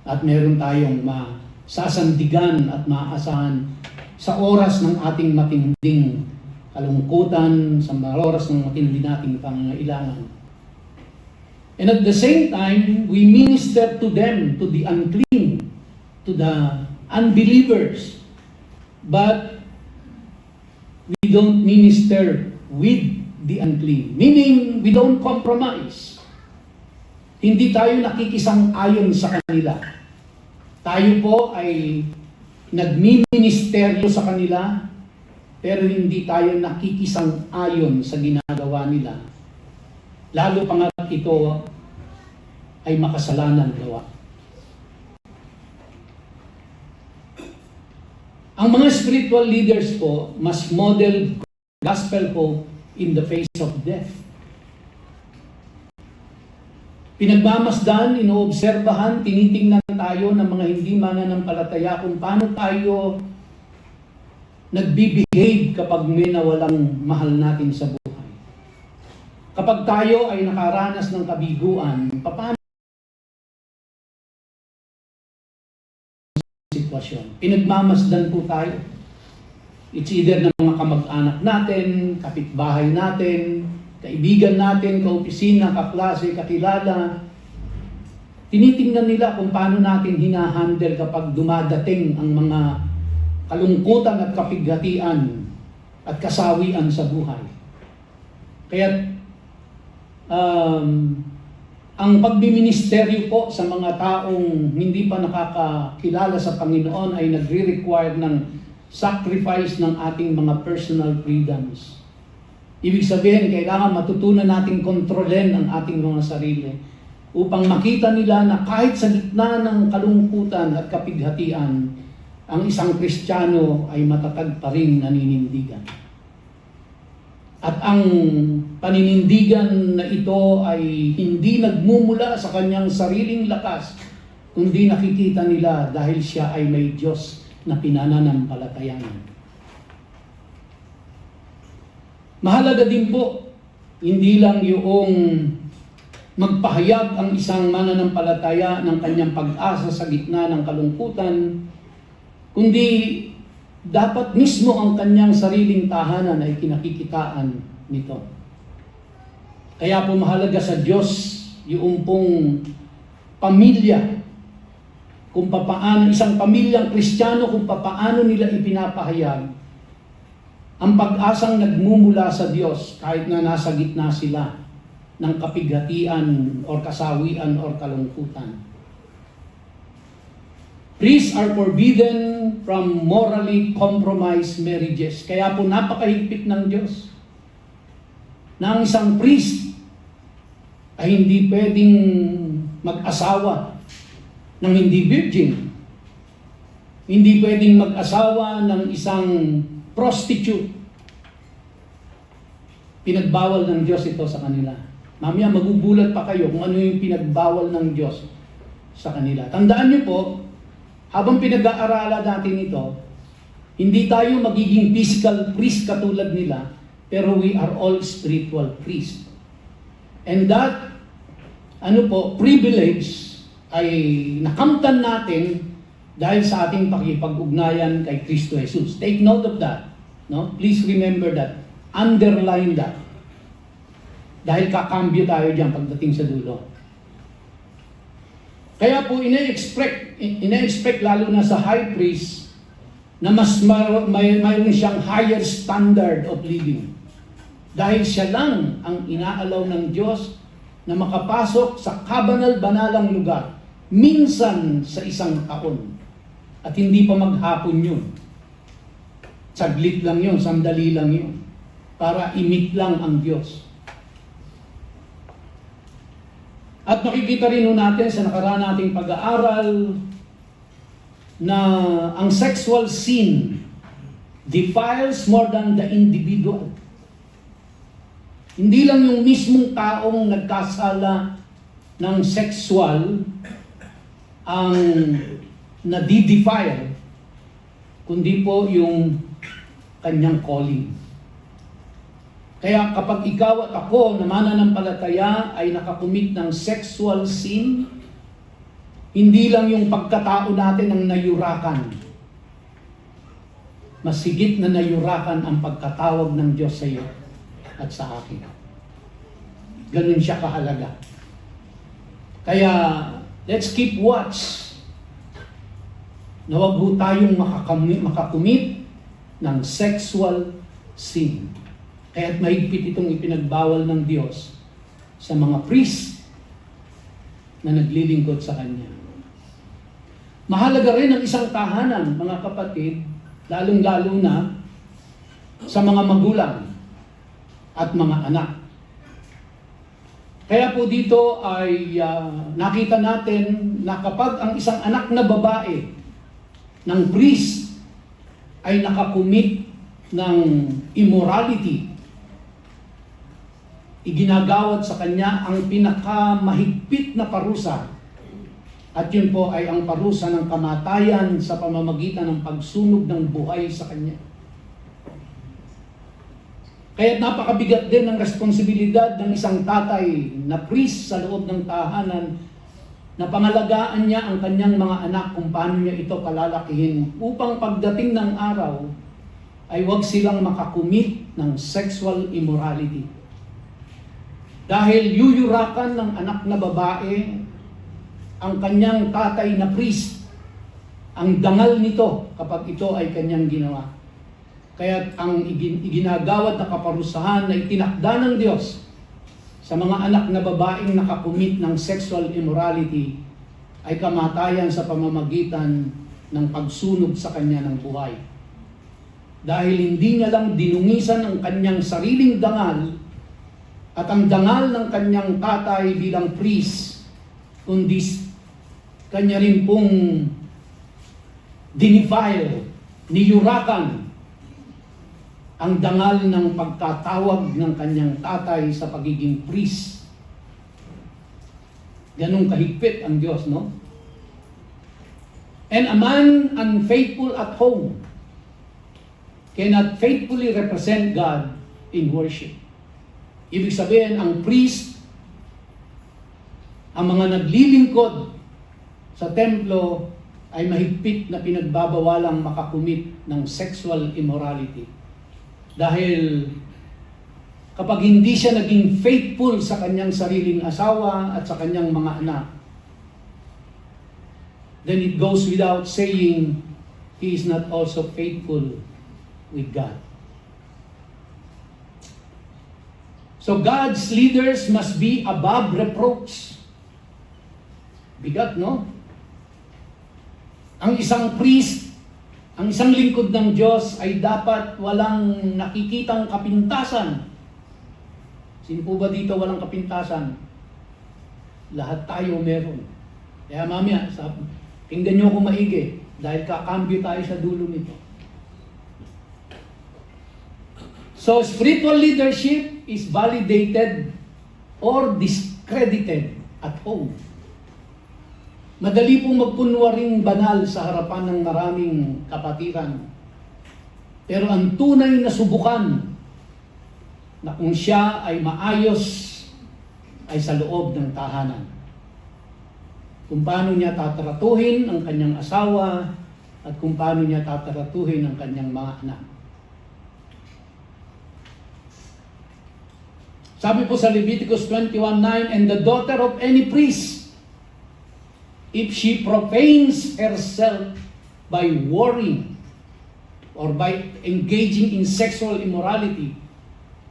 at meron tayong masasandigan at maaasahan sa oras ng ating matinding kalungkutan, sa oras ng matindi nating pangangailangan. And at the same time, we minister to them, to the unclean, to the unbelievers. But we don't minister with the unclean. Meaning, we don't compromise. Hindi tayo nakikisang-ayon sa kanila. Tayo po ay nagmi-ministeryo sa kanila, pero hindi tayo nakikisang-ayon sa ginagawa nila. Lalo pa nga ito ay makasalanan gawa. Ang mga spiritual leaders po must model gospel hope in the face of death. Pinagmamasdan, inoobserbahan, tinitingnan tayo ng mga hindi mananampalataya kung paano tayo nagbibehave kapag may nawalang mahal natin sa buhay. Kapag tayo ay nakaranas ng kabiguan, paano sitwasyon? Pinagmamasdan po tayo. It's either ng mga kamag-anak natin, kapitbahay natin, kaibigan natin, kaopisina, kaklase, kakilala. Tinitingnan nila kung paano natin hinahandle kapag dumadating ang mga kalungkutan at kapighatian at kasawian sa buhay. Kaya ang pagbiministeryo po sa mga taong hindi pa nakakakilala sa Panginoon ay nagre-require ng sacrifice ng ating mga personal freedoms. Ibig sabihin, kailangan matutunan nating kontrolin ang ating mga sarili upang makita nila na kahit sa gitna ng kalungkutan at kapighatian, ang isang Kristiyano ay matatag pa rin naninindigan. At ang paninindigan na ito ay hindi nagmumula sa kanyang sariling lakas, kundi nakikita nila dahil siya ay may Diyos na pinananampalatayanan. Mahalaga din po, hindi lang yung magpahayag ang isang mananampalataya ng kanyang pag-asa sa gitna ng kalungkutan, kundi dapat mismo ang kanyang sariling tahanan ay kinakikitaan nito. Kaya po mahalaga sa Diyos yung pong pamilya, kung papaano, isang pamilyang Kristiyano, kung papaano nila ipinapahayag ang pag-asang nagmumula sa Diyos kahit na nasa gitna sila ng kapighatian o kasawian o kalungkutan. Priests are forbidden from morally compromised marriages. Kaya po napakahigpit ng Diyos na ang isang priest ay hindi pwedeng mag-asawa ng hindi virgin. Hindi pwedeng mag-asawa ng isang prostitute. Pinagbawal ng Diyos ito sa kanila. Mamaya magugulat pa kayo kung ano yung pinagbawal ng Diyos sa kanila. Tandaan niyo po, habang pinag-aaralan natin ito, hindi tayo magiging physical priest katulad nila, pero we are all spiritual priests. And that, privilege ay nakamtan natin dahil sa ating pakipag-ugnayan kay Kristo Jesus. Take note of that. No? Please remember that. Underline that. Dahil kakambyo tayo diyan pagdating sa dulo. Kaya po ina-expect lalo na sa high priest na mas mayroon siyang higher standard of living. Dahil siya lang ang inaalaw ng Diyos na makapasok sa kabanal-banalang lugar minsan sa isang taon. At hindi pa maghapon yun. Saglit lang yun, sandali lang yun. Para i-meet lang ang Diyos. At makikita rin natin sa nakaraan nating pag-aaral na ang sexual sin defiles more than the individual. Hindi lang yung mismong taong nagkasala ng sexual ang nadi-defile, kundi po yung kanyang calling. Kaya kapag ikaw at ako na mananampalataya ay nakakumit ng sexual sin, Hindi lang yung pagkatao natin ang nayurakan. Mas higit na nayurakan ang pagkatawag ng Diyos sa iyo at sa akin. Ganun siya kahalaga. Kaya, let's keep watch na huwag ho tayong makakumit ng sexual sin. Kaya't mahigpit itong ipinagbawal ng Diyos sa mga priest na naglilingkod sa Kanya. Mahalaga rin ang isang tahanan, mga kapatid, lalong-lalo na sa mga magulang at mga anak. Kaya po dito ay nakita natin na kapag ang isang anak na babae ng priest ay nakakumit ng immorality, iginagawad sa kanya ang pinakamahigpit na parusa. At yun po ay ang parusa ng kamatayan sa pamamagitan ng pagsunog ng buhay sa kanya. Kaya napakabigat din ng responsibilidad ng isang tatay na priest sa loob ng tahanan na pangalagaan niya ang kanyang mga anak kung paano niya ito palalakihin upang pagdating ng araw ay huwag silang makakumit ng sexual immorality. Dahil yuyurakan ng anak na babae ang kanyang tatay na priest, ang dangal nito kapag ito ay kanyang ginawa. Kaya ang iginagawad na kaparusahan na itinakda ng Diyos sa mga anak na babaeng nakakumit ng sexual immorality ay kamatayan sa pamamagitan ng pagsunog sa kanya ng buhay. Dahil hindi niya lang dinungisan ang kanyang sariling dangal at ang dangal ng kanyang tatay bilang priest, kundi kanya rin pong dinifile, niyurakan ang dangal ng pagkatawag ng kanyang tatay sa pagiging priest. Ganong kahigpit ang Diyos, no? And a man unfaithful at home cannot faithfully represent God in worship. Ibig sabihin, ang priest, ang mga naglilingkod sa templo ay mahigpit na pinagbabawalang makakumit ng sexual immorality. Dahil kapag hindi siya naging faithful sa kanyang sariling asawa at sa kanyang mga anak, then it goes without saying, he is not also faithful with God. So God's leaders must be above reproach. Bigat, no? Ang isang priest, ang isang lingkod ng Diyos ay dapat walang nakikitang kapintasan. Sino po ba dito walang kapintasan? Lahat tayo meron. Kaya mamaya, tingnan nyo ako maigi dahil kakambyo tayo sa dulo nito. So, spiritual leadership is validated or discredited at home. Madali pong magkunwaring banal sa harapan ng maraming kapatiran. Pero ang tunay na subukan na kung siya ay maayos ay sa loob ng tahanan. Kung paano niya tatratuhin ang kanyang asawa at kung paano niya tatratuhin ang kanyang mga anak. Sabi po sa Leviticus 21:9, and the daughter of any priest, if she profanes herself by warring or by engaging in sexual immorality,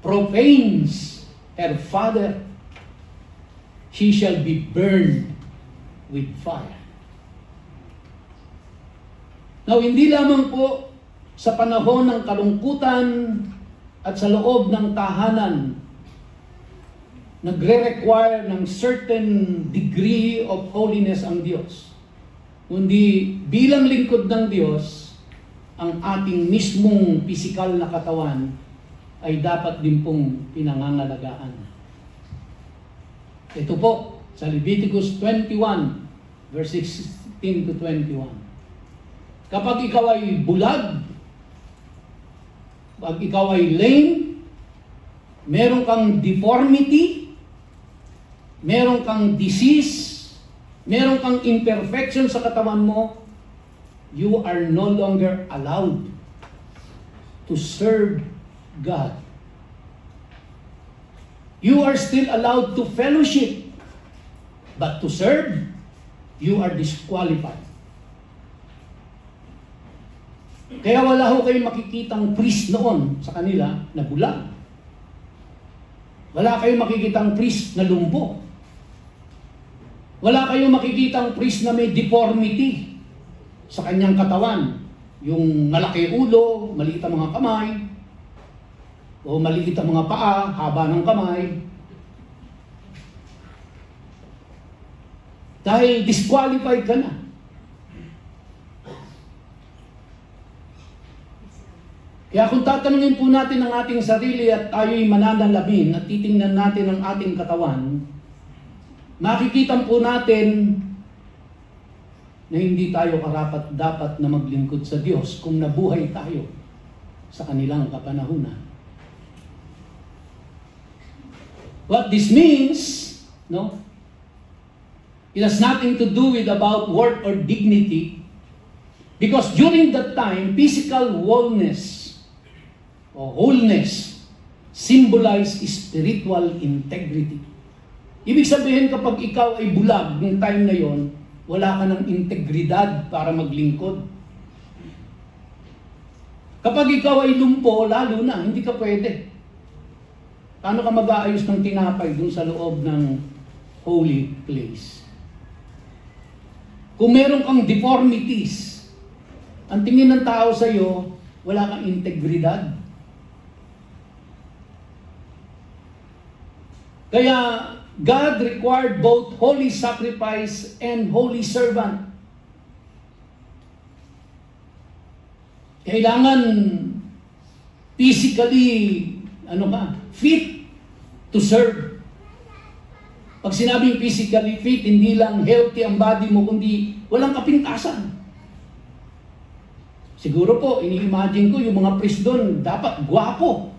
profanes her father, she shall be burned with fire. Now, hindi lamang po sa panahon ng kalungkutan at sa loob ng tahanan nagre-require ng certain degree of holiness ang Diyos. Kundi bilang lingkod ng Diyos, ang ating mismong pisikal na katawan ay dapat din pong pinangangalagaan. Ito po, sa Leviticus 21, verse 16 to 21. Kapag ikaw ay bulag, pag ikaw ay lame, meron kang deformity, meron kang disease meron kang imperfection sa katawan mo, you are no longer allowed to serve God. You are still allowed to fellowship, but to serve, you are disqualified. Kaya wala ho kayong makikitang priest noon sa kanila na bulag. Wala kayong makikitang priest na lumbo. Wala kayong makikitang priest na may deformity sa kanyang katawan. Yung malaki ulo, maliit ang mga kamay, o maliit ang mga paa, haba ng kamay. Dahil disqualified ka na. Kaya kung tatanungin po natin ang ating sarili at tayo'y mananalamin at titingnan natin ang ating katawan, makikita po natin na hindi tayo karapat-dapat na maglingkod sa Diyos kung nabuhay tayo sa kanilang kapanahunan. What this means, no? It has nothing to do with about worth or dignity, because during that time, physical wholeness o wholeness symbolize spiritual integrity. Ibig sabihin, kapag ikaw ay bulag ng time na yon, wala ka ng integridad para maglingkod. Kapag ikaw ay lumpo, lalo na, hindi ka pwede. Paano ka mag-aayos ng tinapay dun sa loob ng holy place? Kung meron kang deformities, ang tingin ng tao sa iyo, wala kang integridad. Kaya God required both holy sacrifice and holy servant. Kailangan physically, fit to serve. Pag sinabing physically fit, hindi lang healthy ang body mo, kundi walang kapintasan. Siguro po, ini-imagine ko yung mga priest doon, dapat gwapo.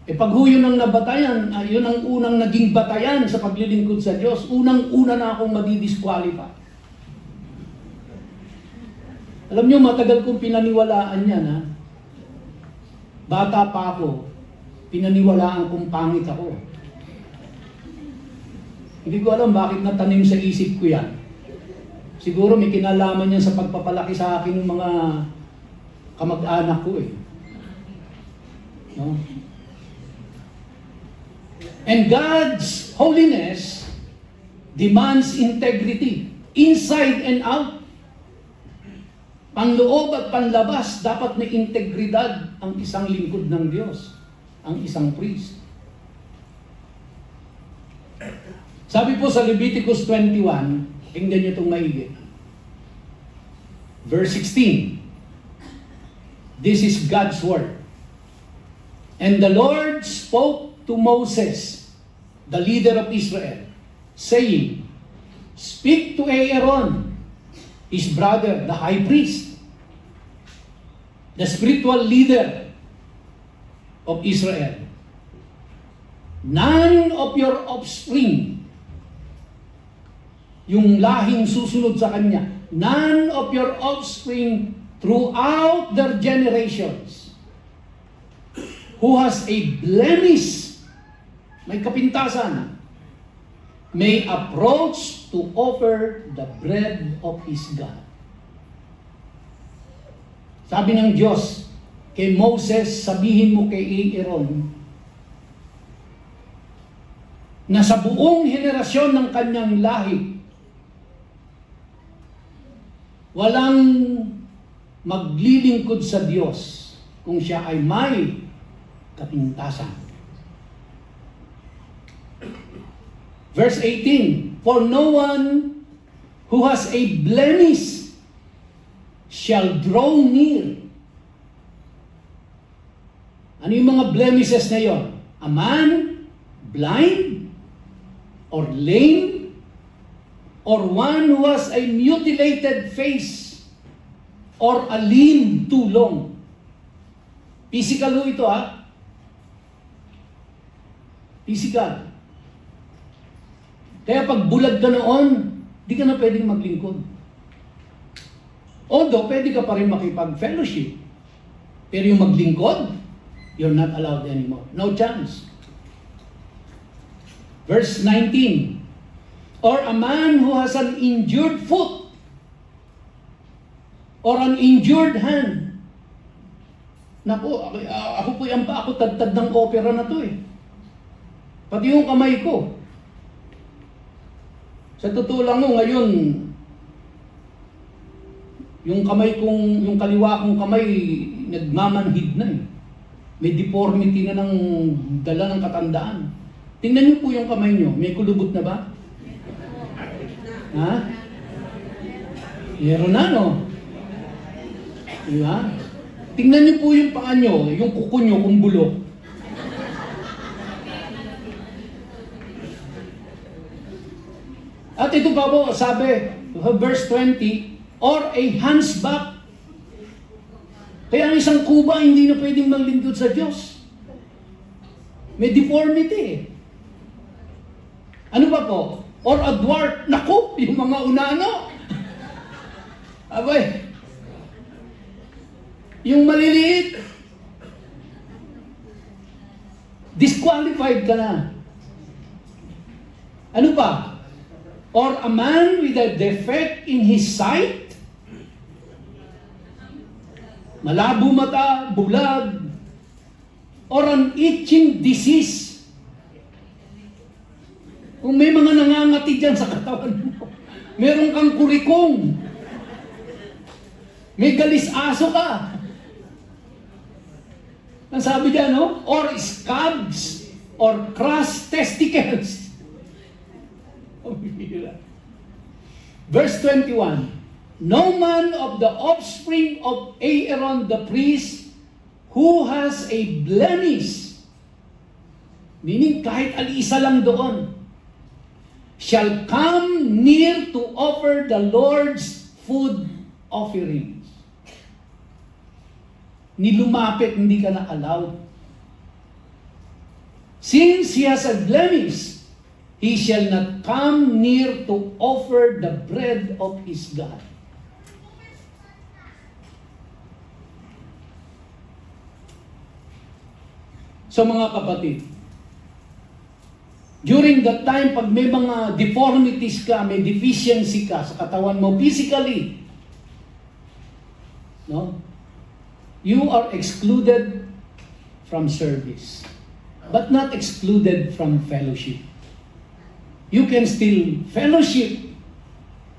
Pag yun ang nabatayan, yun ang unang naging batayan sa paglilingkod sa Diyos, unang-una na akong madidisqualify. Alam niyo, matagal kong pinaniwalaan yan, ha? Bata pa ako, pinaniwalaan kong pangit ako. Hindi ko alam bakit natanim sa isip ko yan. Siguro may kinalaman yan sa pagpapalaki sa akin ng mga kamag-anak ko eh. No? And God's holiness demands integrity, inside and out. Panloob at panlabas, dapat may integridad ang isang lingkod ng Diyos, ang isang priest. Sabi po sa Leviticus 21, tingnan niyo itong maigi. Verse 16. This is God's word. And the Lord spoke to Moses, the leader of Israel, saying, speak to Aaron, his brother, the high priest, the spiritual leader of Israel. None of your offspring, yung lahing susunod sa kanya, none of your offspring throughout their generations, who has a blemish, may kapintasan, may approach to offer the bread of his God. Sabi ng Diyos kay Moses, sabihin mo kay Aaron na sa buong henerasyon ng kanyang lahi, walang maglilingkod sa Diyos kung siya ay may kapintasan. Verse 18, for no one who has a blemish shall draw near. Ano yung mga blemishes na yon? A man blind or lame or one who has a mutilated face or a limb too long. Physical ho ito, ha? Physical. Kaya pag bulag ka noon, di ka na pwedeng maglingkod. Although, pwede ka pa rin makipag-fellowship. Pero yung maglingkod, you're not allowed anymore. No chance. Verse 19, or a man who has an injured foot or an injured hand. Naku, ako po yan pa, ako tagtad ng opera na to eh. Pati yung kamay ko. Sa totoo lang mo, ngayon, yung kaliwa kong kamay, nagmamanhid na eh. May deformity na ng dala ng katandaan. Tingnan niyo po yung kamay niyo, may kulubot na ba? Ha? Meron na, no? Diba? Tingnan niyo po yung paa niyo, yung kuko niyo kung bulok. At ito pa po, sabi, verse 20, or a hunchback. Kaya ang isang kuba hindi na pwedeng maglingkod sa Diyos. May deformity eh. Ano ba po? Or a dwarf. Naku, yung mga unano. Abay. Yung maliliit. Disqualified ka na. Ano pa? Or a man with a defect in his sight. Malabo mata, bulag. Or an itching disease. Kung may mga nangangati dyan sa katawan mo, meron kang kurikong. May galis-aso ka. Ang sabi dyan, no? Or scabs, or crushed testicles. Verse 21, no man of the offspring of Aaron the priest who has a blemish, meaning kahit alisa lang doon, shall come near to offer the Lord's food offerings. Nilumapit, hindi ka na allowed. Since he has a blemish, he shall not come near to offer the bread of his God. So mga kapatid, during that time, pag may mga deformities ka, may deficiency ka sa katawan mo physically, no? You are excluded from service, but not excluded from fellowship. You can still fellowship,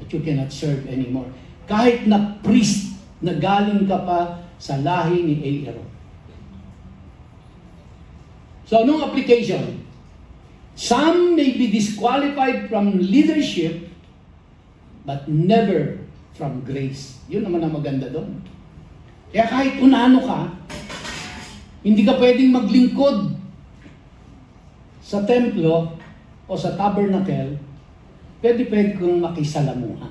but you cannot serve anymore. Kahit na priest na galing ka pa sa lahi ni Aaron. So anong application? Some may be disqualified from leadership, but never from grace. Yun naman ang maganda doon. Kaya kahit unano ka, hindi ka pwedeng maglingkod sa templo o sa tabernacle, pwede kong makisalamuha.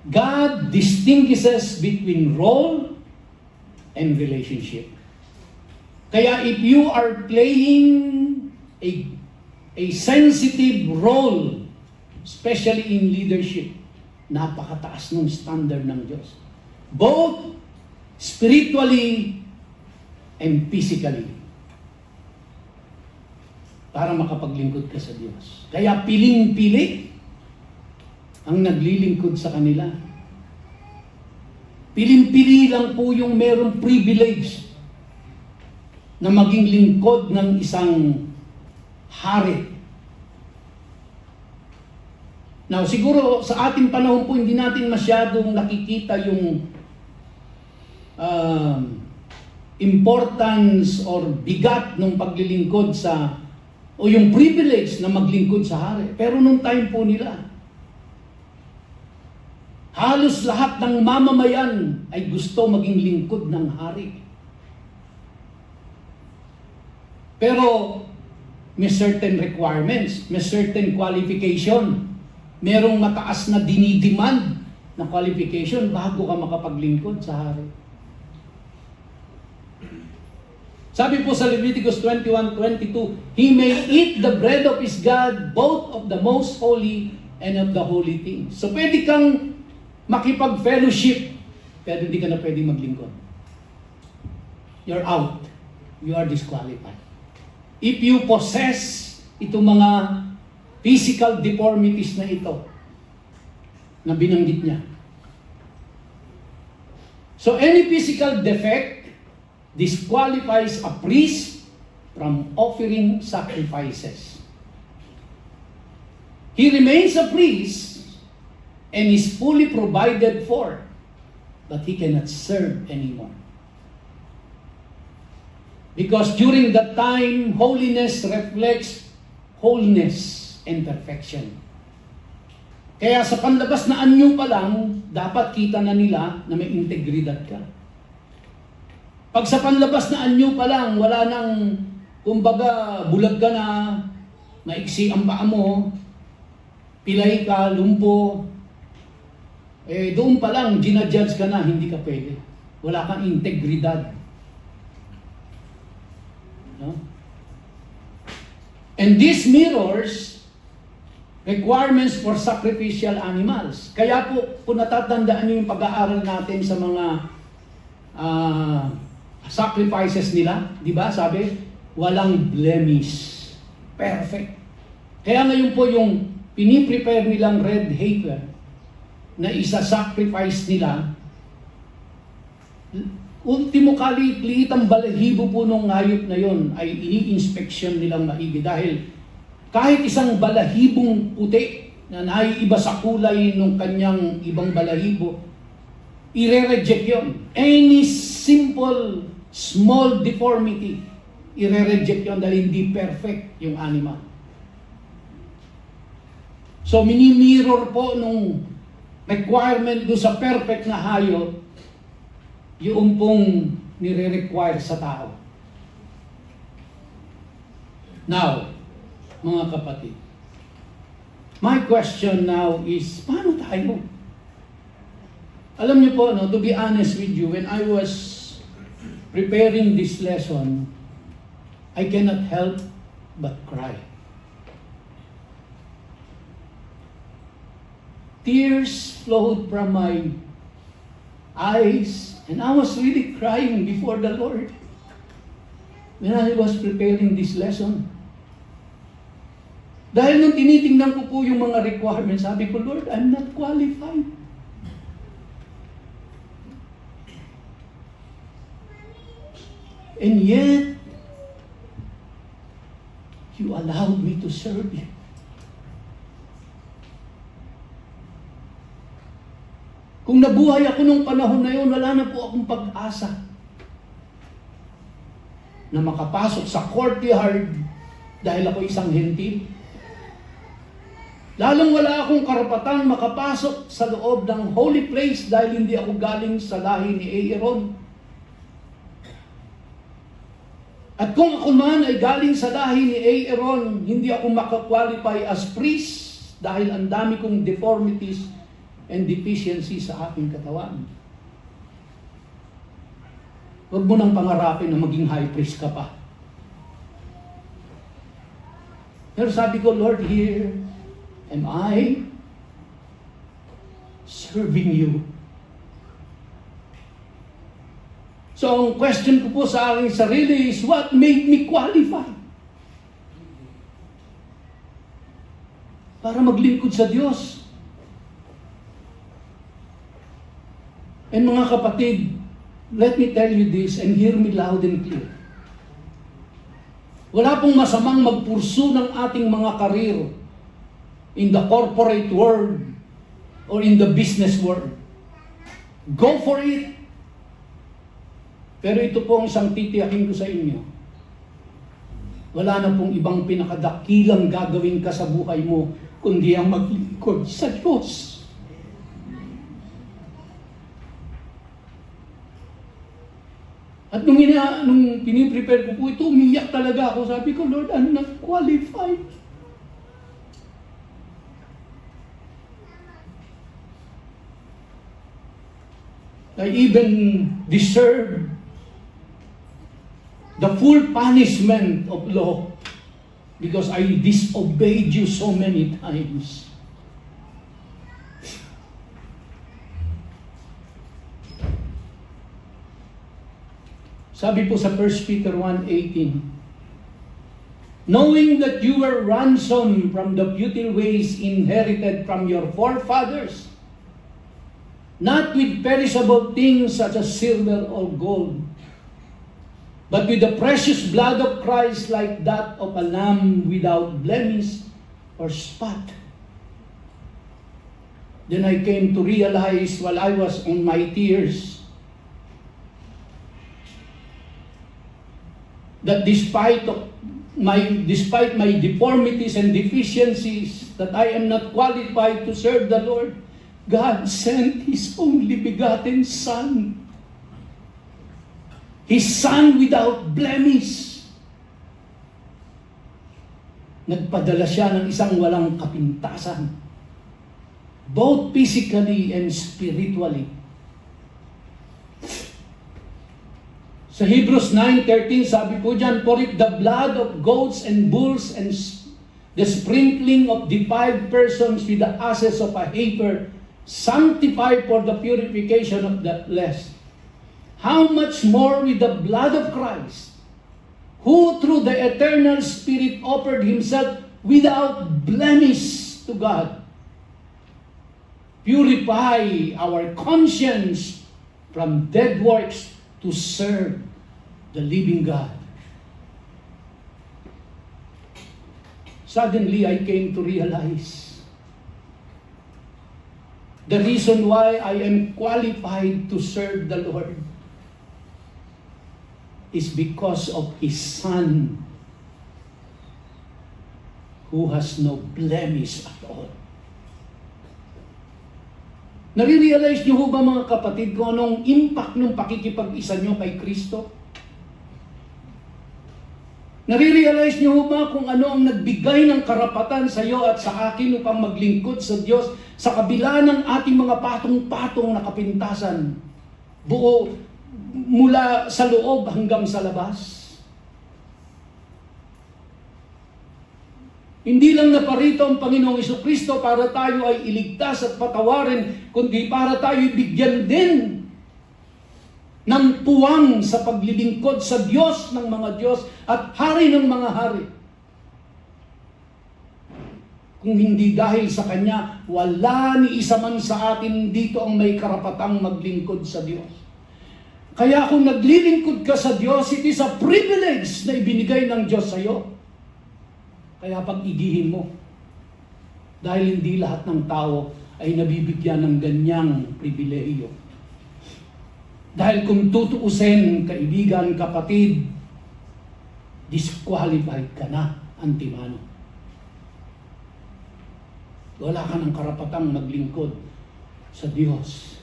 God distinguishes between role and relationship. Kaya if you are playing a sensitive role, especially in leadership, napakataas ng standard ng Diyos. Both spiritually and physically. Para makapaglingkod ka sa Diyos. Kaya piling-pili ang naglilingkod sa kanila. Piling-pili lang po yung merong privilege na maging lingkod ng isang hari. Now, siguro sa ating panahon po, hindi natin masyadong nakikita yung importance or bigat ng paglilingkod o yung privilege na maglingkod sa hari. Pero nung time po nila, halos lahat ng mamamayan ay gusto maging lingkod ng hari. Pero may certain requirements, may certain qualification. Merong mataas na dinidemand na qualification bago ka makapaglingkod sa hari. Sabi po sa Leviticus 21:22, He may eat the bread of his God, both of the most holy and of the holy things. So pwede kang makipag-fellowship, pero hindi ka na pwede maglingkod. You're out. You are disqualified. If you possess itong mga physical deformities na ito, na binanggit niya. So any physical defect disqualifies a priest from offering sacrifices. He remains a priest and is fully provided for, but he cannot serve anymore. Because during that time, holiness reflects wholeness and perfection. Kaya sa panlabas na anyo pa lang, dapat kita na nila na may integridad ka. Pag sa panlabas na anyo pa lang, wala nang, kumbaga, bulag ka na, maiksi ang paa mo, pilay ka, lumpo, doon pa lang, ginajudge ka na, hindi ka pwede. Wala kang integridad. No? And this mirrors requirements for sacrificial animals. Kaya po, kung natatandaan niyo yung pag-aaral natin sa mga sacrifices nila, di ba? Sabi, walang blemish. Perfect. Kaya ngayon po yung piniprepare nilang red heifer na isa-sacrifice nila, ultimo kalit-liit ang balahibo po nung hayop na yon ay ini-inspection nilang maigi. Dahil kahit isang balahibong puti na naiiba sa kulay ng kanyang ibang balahibo, i-reject yun. Any simple, small deformity, i-reject yun dahil hindi perfect yung animal. So, mini-mirror po nung requirement do sa perfect na hayop, yung pong nire-require sa tao. Now, mga kapatid, my question now is, paano tayo? Alam niyo po, no, to be honest with you, when I was preparing this lesson, I cannot help but cry. Tears flowed from my eyes, and I was really crying before the Lord when I was preparing this lesson. Dahil nung tinitingnan ko po yung mga requirements, sabi ko, Lord, I'm not qualified. And yet, you allowed me to serve you. Kung nabuhay ako nung panahon na yun, wala na po akong pag-asa na makapasok sa courtyard dahil ako isang hentil. Lalong wala akong karapatang makapasok sa loob ng holy place dahil hindi ako galing sa lahi ni Aaron. At kung ako man ay galing sa lahi ni Aaron, hindi ako makakwalify as priest dahil ang dami kong deformities and deficiency sa aking katawan. Huwag mo nang pangarapin na maging high priest ka pa. Pero sabi ko, Lord, here am I serving you. So, ang question ko po sa aking sarili is, what made me qualify? Para maglingkod sa Diyos. And mga kapatid, let me tell you this and hear me loud and clear. Wala pong masamang magpursu ng ating mga karir in the corporate world or in the business world. Go for it. Pero ito po ang isang titiyakin ko sa inyo. Wala na pong ibang pinakadakilang gagawin ka sa buhay mo kundi ang maglingkod sa Diyos. At nung piniprepare ko po ito, umiyak talaga ako. Sabi ko, Lord, I'm not qualified. I even deserve the full punishment of law because I disobeyed you so many times. Sabi po sa 1 Peter 1:18, knowing that you were ransomed from the futile ways inherited from your forefathers, not with perishable things such as silver or gold, but with the precious blood of Christ, like that of a lamb without blemish or spot. Then I came to realize while I was on my tears that despite my deformities and deficiencies, that I am not qualified to serve the Lord, God sent His only begotten Son. His Son without blemish. Nagpadala siya ng isang walang kapintasan, both physically and spiritually. Sa Hebrews 9:13, sabi po dyan, for if the blood of goats and bulls and the sprinkling of defiled persons with the ashes of a heifer sanctify for the purification of the flesh, how much more with the blood of Christ, who through the eternal Spirit offered Himself without blemish to God, purify our conscience from dead works to serve the living God. Suddenly, I came to realize the reason why I am qualified to serve the Lord is because of His Son, who has no blemish at all. Nare-realize niyo ba mga kapatid kung anong impact ng pakikipag-isa niyo kay Kristo? Nare-realize niyo ba kung ano ang nagbigay ng karapatan sa iyo at sa akin upang maglingkod sa Diyos sa kabila ng ating mga patong-patong na kapintasan, buo mula sa loob hanggang sa labas? Hindi lang naparito ang Panginoong Jesucristo para tayo ay iligtas at patawarin, kundi para tayo bigyan din ng puwang sa paglilingkod sa Diyos ng mga Diyos at Hari ng mga hari. Kung hindi dahil sa Kanya, wala ni isa man sa atin dito ang may karapatang maglingkod sa Diyos. Kaya kung naglilingkod ka sa Diyos, it is a privilege na ibinigay ng Diyos sa iyo. Kaya pag-igihin mo. Dahil hindi lahat ng tao ay nabibigyan ng ganyang pribilehiyo. Dahil kung tutuusin, kaibigan, kapatid, disqualified ka na, antimano. Wala ka ng karapatang maglingkod sa Diyos.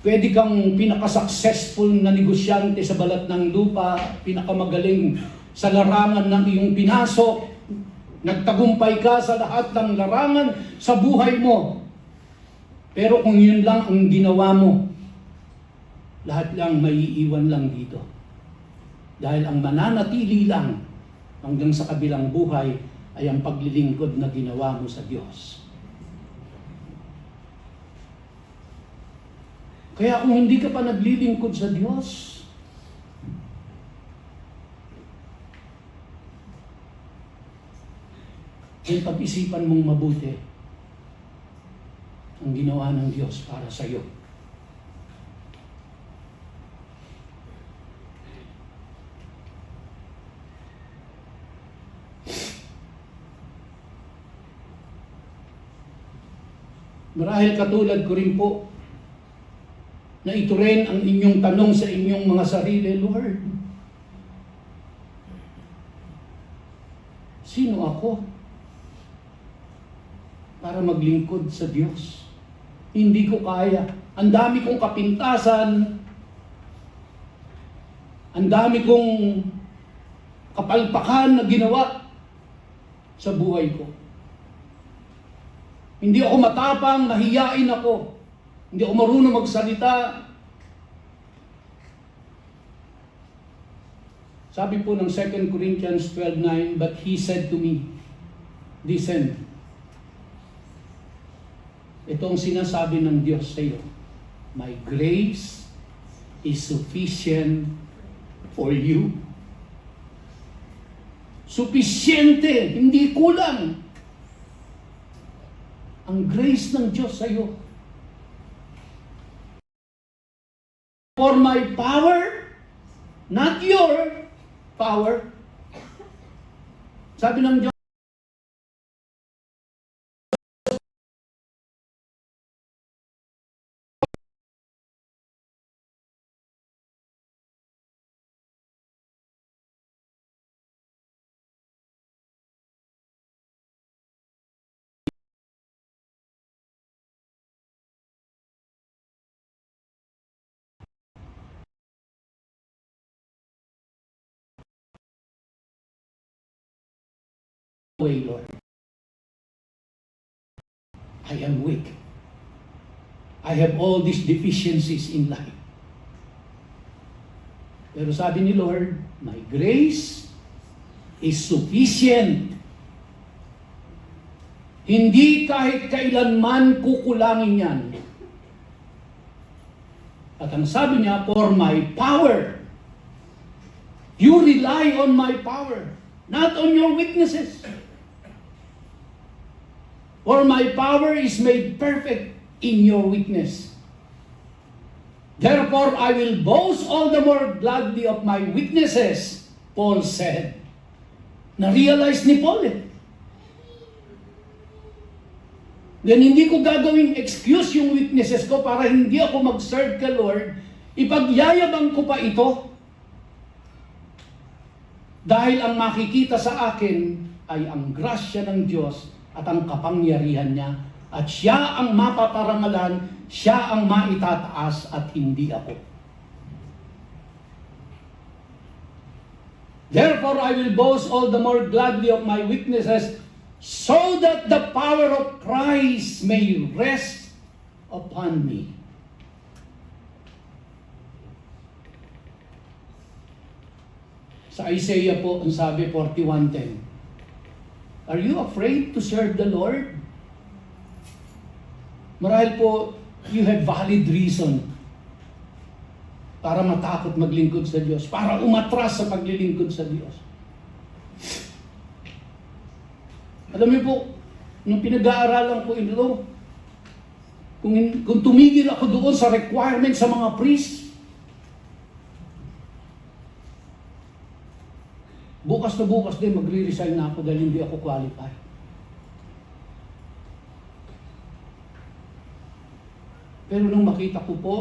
Pwede kang pinaka-successful na negosyante sa balat ng lupa, pinakamagaling sa larangan ng iyong pinasok, nagtagumpay ka sa lahat ng larangan sa buhay mo. Pero kung yun lang ang ginawa mo, lahat lang maiiwan lang dito. Dahil ang mananatili lang hanggang sa kabilang buhay ay ang paglilingkod na ginawa mo sa Diyos. Kaya kung hindi ka pa naglilingkod sa Diyos, ay pag-isipan mong mabuti ang ginawa ng Diyos para sa iyo. Marahil katulad ko rin po, na ito rin ang inyong tanong sa inyong mga sarili, Lord, sino ako para maglingkod sa Diyos? Hindi ko kaya. Ang dami kong kapintasan, ang dami kong kapalpakan na ginawa sa buhay ko. Hindi ako matapang, mahiyain ako. Hindi ako marunong magsalita. Sabi po ng 2 Corinthians 12:9, but He said to me, listen, ito ang sinasabi ng Diyos sa iyo, my grace is sufficient for you. Supisyente, hindi kulang. Ang grace ng Diyos sa iyo. For my power, not your power. Sabi ng Diyos, way, Lord. I am weak. I have all these deficiencies in life. Pero sabi ni Lord, my grace is sufficient. Hindi kahit kailanman kukulangin yan. At ang sabi niya, for my power. You rely on my power, not on your weaknesses. For my power is made perfect in your weakness. Therefore, I will boast all the more gladly of my weaknesses, Paul said. Na-realize ni Paul eh. Then hindi ko gagawing excuse yung weaknesses ko para hindi ako mag-serve kay Lord. Ipagyayabang ko pa ito. Dahil ang makikita sa akin ay ang grasya ng Diyos at ang kapangyarihan niya. At siya ang mapaparangalan, siya ang maitataas at hindi ako. Therefore, I will boast all the more gladly of my weaknesses, so that the power of Christ may rest upon me. Sa Isaiah po, ang sabi 41:10, are you afraid to serve the Lord? Marahil po, you have valid reason para matakot maglingkod sa Diyos, para umatras sa paglilingkod sa Diyos. Alam niyo po, nung pinag-aaralan ko ito, kung tumigil ako doon sa requirement sa mga priest, bukas na bukas din magre-resign na ako dahil hindi ako qualified. Pero nung makita ko po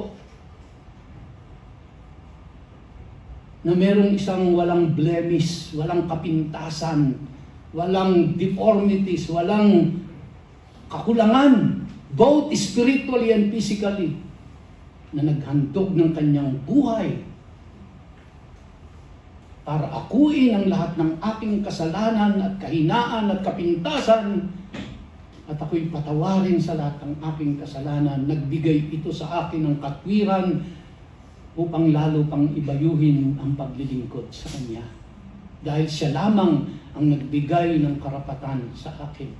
na merong isang walang blemish, walang kapintasan, walang deformities, walang kakulangan, both spiritually and physically, na naghandog ng kanyang buhay para akuin ang lahat ng aking kasalanan at kahinaan at kapintasan, at ako'y patawarin sa lahat ng aking kasalanan. Nagbigay ito sa akin ng katwiran upang lalo pang ibayuhin ang paglilingkod sa Kanya. Dahil siya lamang ang nagbigay ng karapatan sa akin.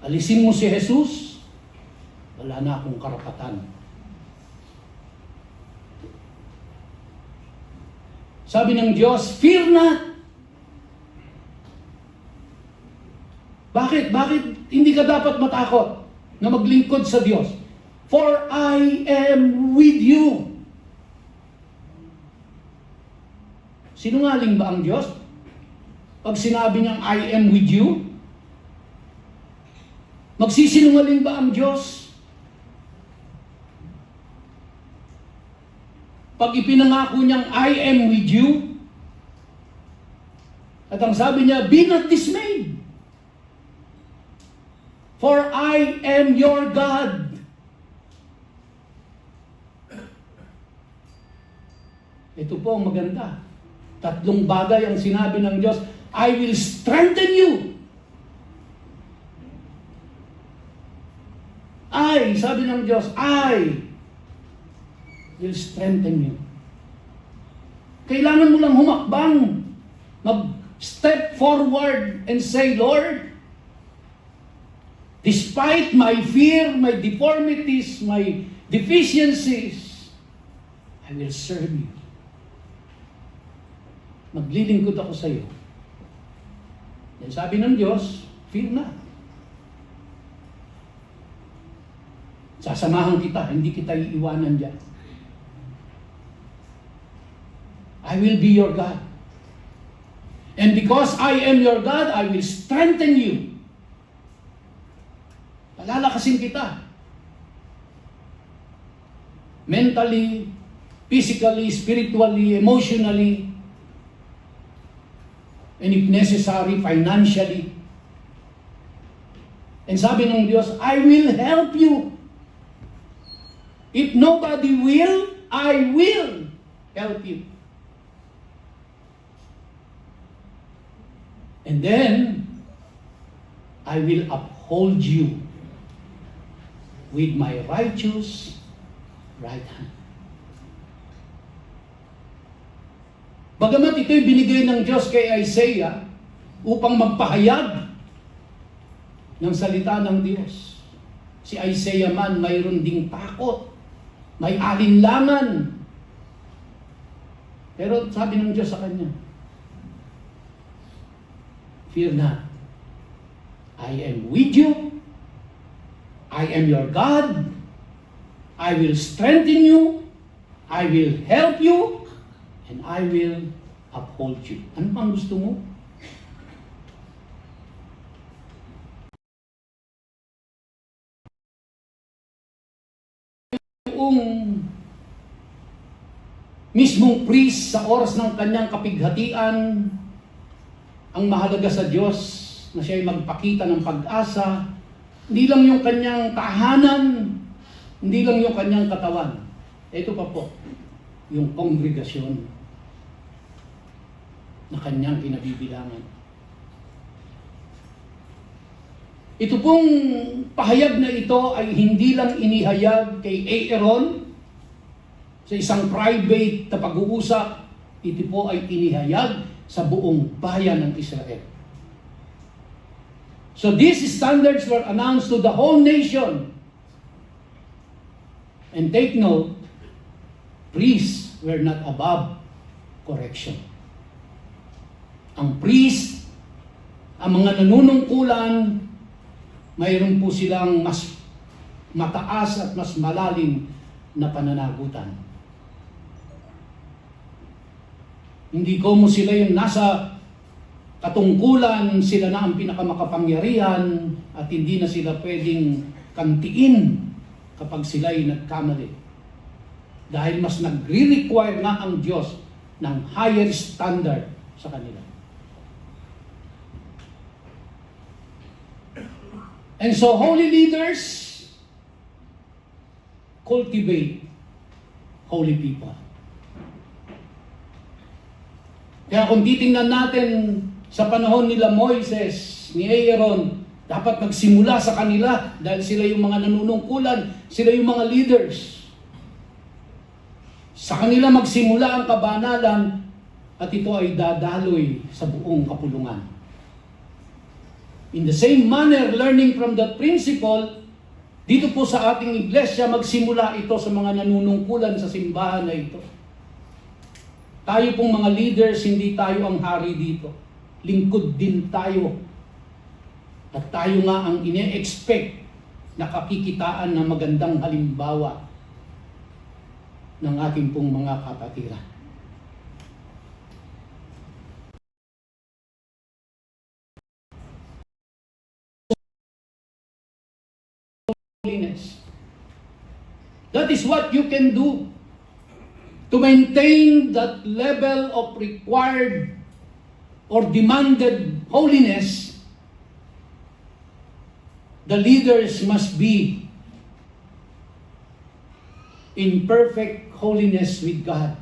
Alisin mo si Jesus, wala na akong karapatan. Sabi ng Diyos, fear not. Bakit? Bakit hindi ka dapat matakot na maglingkod sa Diyos? For I am with you. Sinungaling ba ang Diyos? Pag sinabi niyang I am with you? Magsisinungaling ba ang Diyos? Pag ipinangako niyang I am with you, at ang sabi niya, be not dismayed. For I am your God. Ito po ang maganda. Tatlong bagay ang sinabi ng Diyos. I will strengthen you. Sabi ng Diyos, I will strengthen you. Kailangan mo lang humakbang. Mag-step forward and say, Lord, despite my fear, my deformities, my deficiencies, I will serve you. Maglilingkod ako sa iyo. Yan sabi ng Diyos, fear not. Sasamahan kita, hindi kita iiwanan dyan. I will be your God. And because I am your God, I will strengthen you. Palalakasin kita. Mentally, physically, spiritually, emotionally, and if necessary, financially. And sabi ng Diyos, I will help you. If nobody will, I will help you. And then, I will uphold you with my righteous right hand. Bagamat ito'y binigay ng Diyos kay Isaiah upang magpahayag ng salita ng Diyos. Si Isaiah man mayroon ding takot, may alinlangan. Pero sabi ng Diyos sa kanya, fear not. I am with you. I am your God. I will strengthen you. I will help you. And I will uphold you. Ano pang gusto mo? Yung mismong priest sa oras ng kanyang kapighatian, ang mahalaga sa Diyos na siya ay magpakita ng pag-asa, hindi lang yung kanyang tahanan, hindi lang yung kanyang katawan. Ito pa po, yung kongregasyon na kanyang kinabibilangan. Ito pong pahayag na ito ay hindi lang inihayag kay Aaron sa isang private na pag-uusap. Ito po ay inihayag sa buong bayan ng Israel. So these standards were announced to the whole nation. And take note, priests were not above correction. Ang priest, ang mga nanunungkulan, mayroon po silang mas mataas at mas malalim na pananagutan. Hindi ko mo sila yung nasa katungkulan, sila na ang pinakamakapangyarihan at hindi na sila pwedeng kantiin kapag sila'y nagkamali. Dahil mas nagre-require na ang Diyos ng higher standard sa kanila. And so holy leaders cultivate holy people. Kaya kung titingnan natin sa panahon nila Moises, ni Aaron, dapat magsimula sa kanila dahil sila yung mga nanunungkulan, sila yung mga leaders. Sa kanila magsimula ang kabanalan at ito ay dadaloy sa buong kapulungan. In the same manner, learning from that principle, dito po sa ating iglesia, magsimula ito sa mga nanunungkulan sa simbahan na ito. Tayo pong mga leaders, hindi tayo ang hari dito. Lingkod din tayo. At tayo nga ang ine-expect na kakikitaan na magandang halimbawa ng ating pong mga kapatiran. That is what you can do to maintain that level of required or demanded holiness. The leaders must be in perfect holiness with God.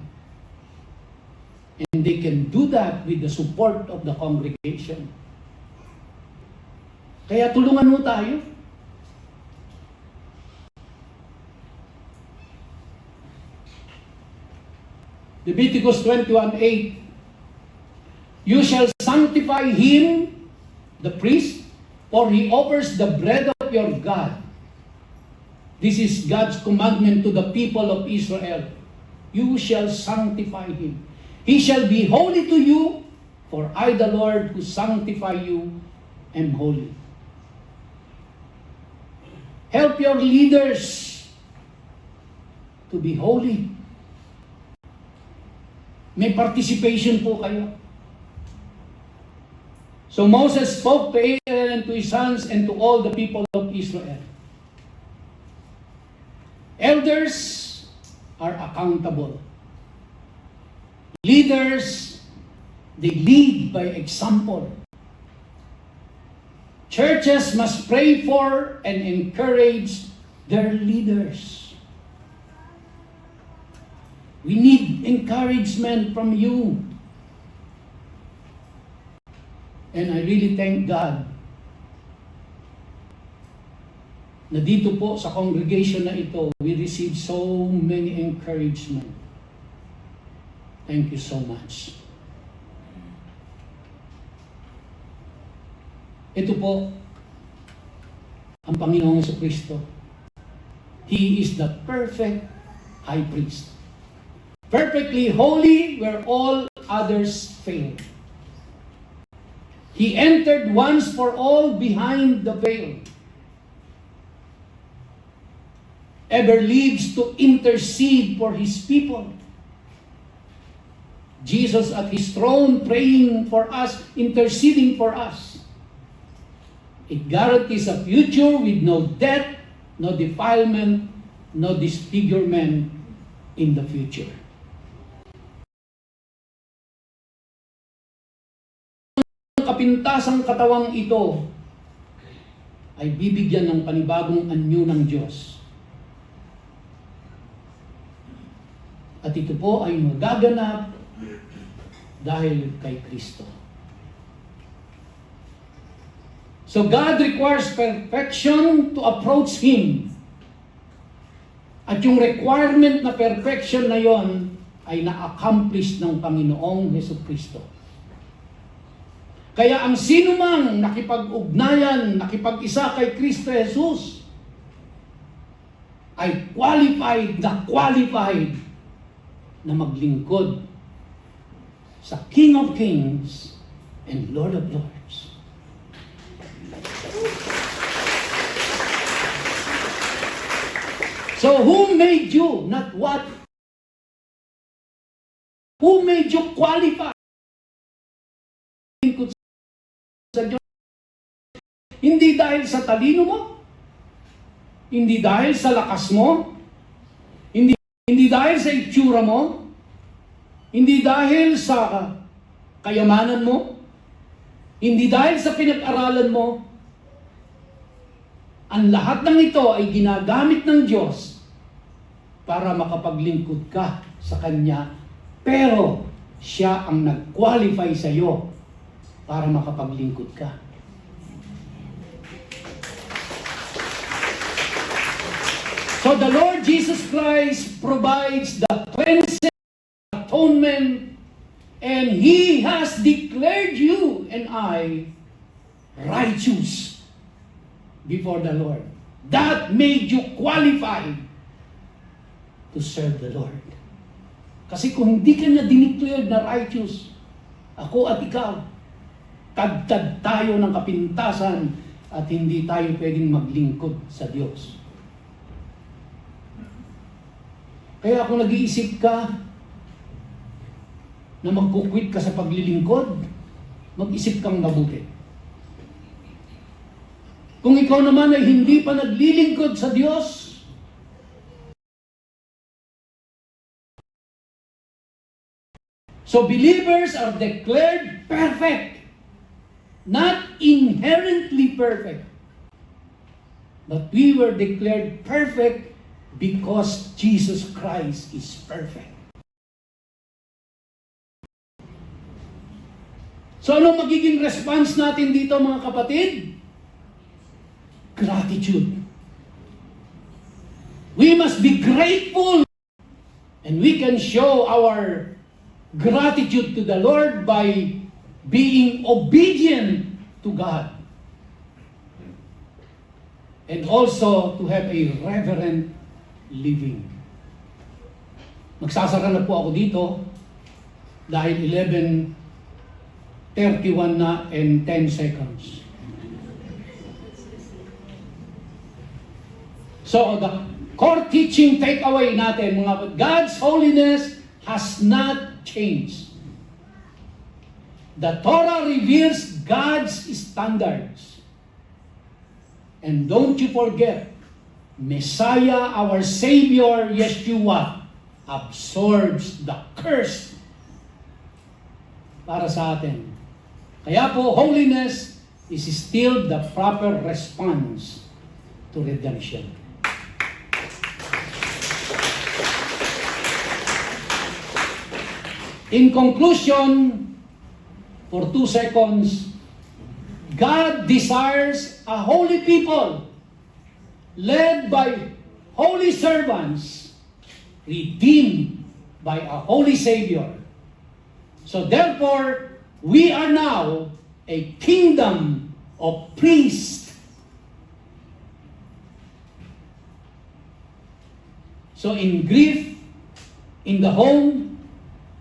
And they can do that with the support of the congregation. Kaya tulungan mo tayo. Leviticus 21:8. You shall sanctify him, the priest, for he offers the bread of your God. This is God's commandment to the people of Israel. You shall sanctify him. He shall be holy to you, for I, the Lord, who sanctify you, am holy. Help your leaders to be holy. May participation po kayo. So Moses spoke to Aaron and to his sons and to all the people of Israel. Elders are accountable. Leaders, they lead by example. Churches must pray for and encourage their leaders. We need encouragement from you. And I really thank God na dito po sa congregation na ito, we receive so many encouragement. Thank you so much. Ito po ang Panginoong Jesucristo. He is the perfect high priest. Perfectly holy where all others fail. He entered once for all behind the veil. Ever lives to intercede for his people. Jesus at his throne praying for us, interceding for us. It guarantees a future with no death, no defilement, no disfigurement in the future. Kapintasang katawang ito ay bibigyan ng panibagong anyo ng Diyos. At ito po ay magaganap dahil kay Kristo. So God requires perfection to approach Him. At yung requirement na perfection na yon ay na-accomplish ng Panginoong Jesucristo. Kaya ang sino mang nakipag-ugnayan, nakipag-isa kay Kristo Jesus, ay qualified na maglingkod sa King of Kings and Lord of Lords. So who made you, not what? Who made you qualified? Sa Diyos. Hindi dahil sa talino mo, hindi dahil sa lakas mo, hindi dahil sa itsura mo, hindi dahil sa kayamanan mo, hindi dahil sa pinag-aralan mo. Ang lahat ng ito ay ginagamit ng Diyos para makapaglingkod ka sa Kanya, pero siya ang nag-qualify sa iyo para makapaglingkod ka. So the Lord Jesus Christ provides the cleansing, atonement, and He has declared you and I righteous before the Lord. That made you qualified to serve the Lord. Kasi kung hindi ka niya dineclared na righteous, ako at ikaw, tagtad tayo ng kapintasan at hindi tayo pwedeng maglingkod sa Diyos. Kaya kung nag-iisip ka na magkukwit ka sa paglilingkod, mag-isip kang mabuti. Kung ikaw naman ay hindi pa naglilingkod sa Diyos, so believers are declared perfect. Not inherently perfect, but we were declared perfect because Jesus Christ is perfect. So ano magiging response natin dito mga kapatid? Gratitude. We must be grateful And we can show our gratitude to the Lord by being obedient to God. And also to have a reverent living. Magsasara na po ako dito dahil 11:31 na and 10 seconds. So the core teaching takeaway natin, mga God's holiness has not changed. The Torah reveals God's standards. And don't you forget, Messiah, our Savior, Yeshua, absorbs the curse para sa atin. Kaya po, holiness is still the proper response to redemption. In conclusion, for 2 seconds, God desires a holy people led by holy servants, redeemed by a holy Savior. So therefore, we are now a kingdom of priests. So in grief, in the home,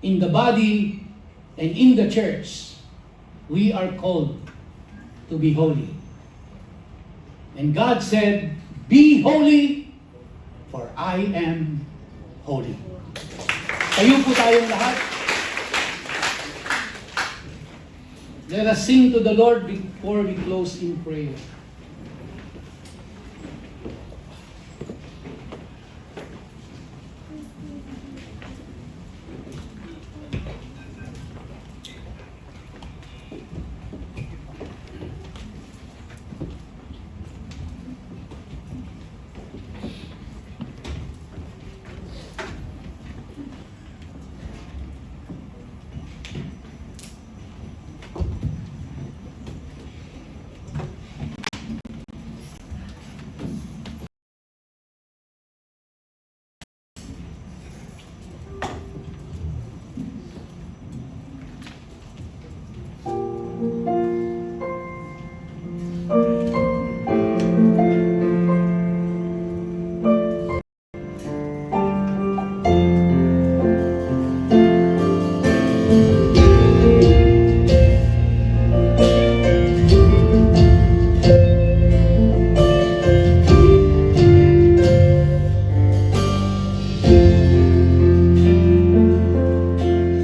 in the body, and in the church, we are called to be holy. And God said, "Be holy, for I am holy." Tayo po tayong lahat. Let us sing to the Lord before we close in prayer.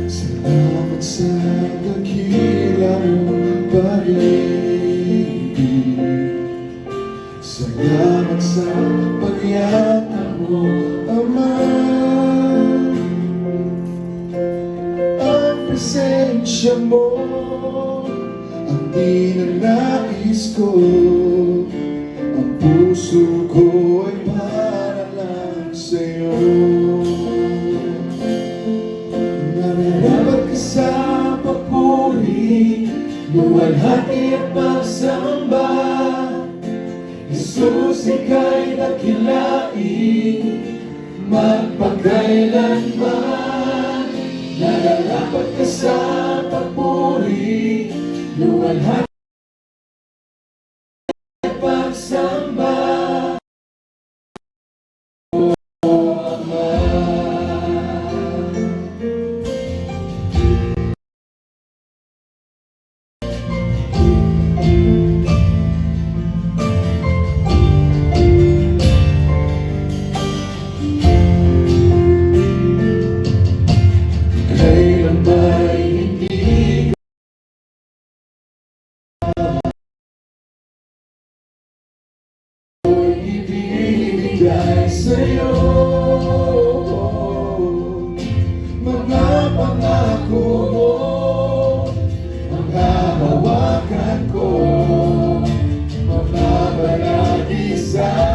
Salamat sa dakilang pag-ibig. Salamat sa pagyaman mo, Ama. Ang presensya mo ang ninanais ko. Ang puso ko ay para lang sa'yo. Nararapat ka sa papuri, luwalhati at pagsamba. Jesus, ika'y dakilain, magpakailanman. Nararapat ka sa papuri, luwalhati at pagsamba. Kailan ba'y hindi ko'y ibibigay sa'yo mga pangako mo, ang hahawakan ko, mababalagi sa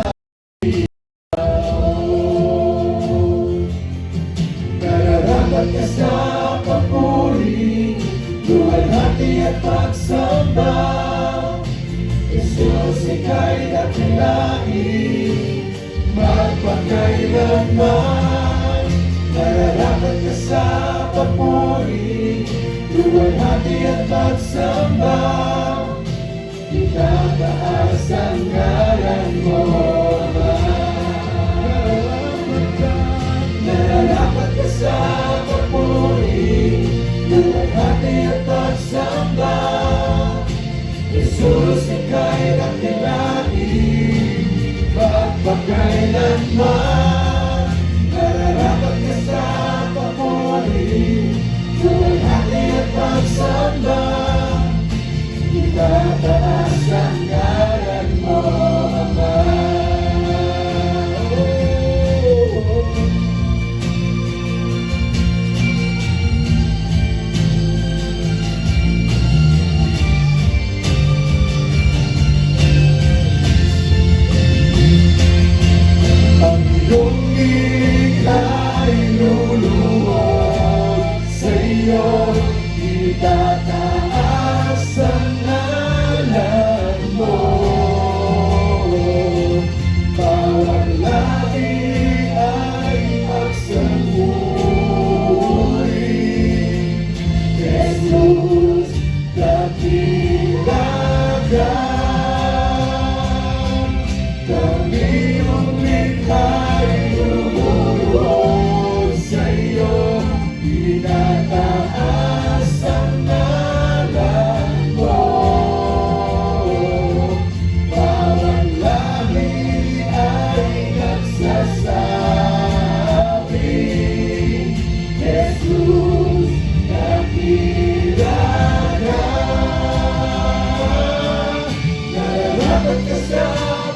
nararapat ka sa papuri, luwalhati at pagsamba. Jesus, ika'y dakilain, magpakailanman. nararapat ka sa papuri, luwalhati at pagsamba. Itataas ang ngalan mo, Ama. Nararapat ka sa papuri, luwalhati at pagsamba. Jesus, ika'y dakilain, magpakailanman. Nararapat ka sa papuri, luwalhati at pagsamba. Itataas ang ngalan mo, Ama. Ang iyong ika'y luluhod sa iyo, itataas ang ngalan mo. Bawat lahi ay magsamburi. Jesus, dakila ka. Kami yung likha'y lumuhod sa iyo, itataas ang ngalan mo. Bawat lahi ay nagsasabi, Jesus, dakila ka. Nararapat ka sa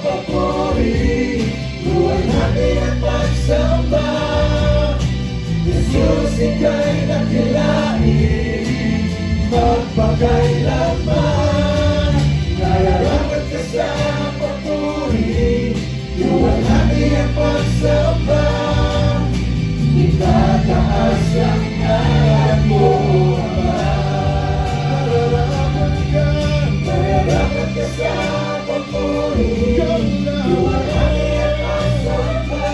papuri, luwalhati at pagsamba. Jesus, ika'y dakilain, magpakailanman. Nararapat ka sa papuri, luwalhati at pagsamba. Itataas ang ngalan mo, Ama. Nararapat ka sa papuri, luwalhati at pagsamba.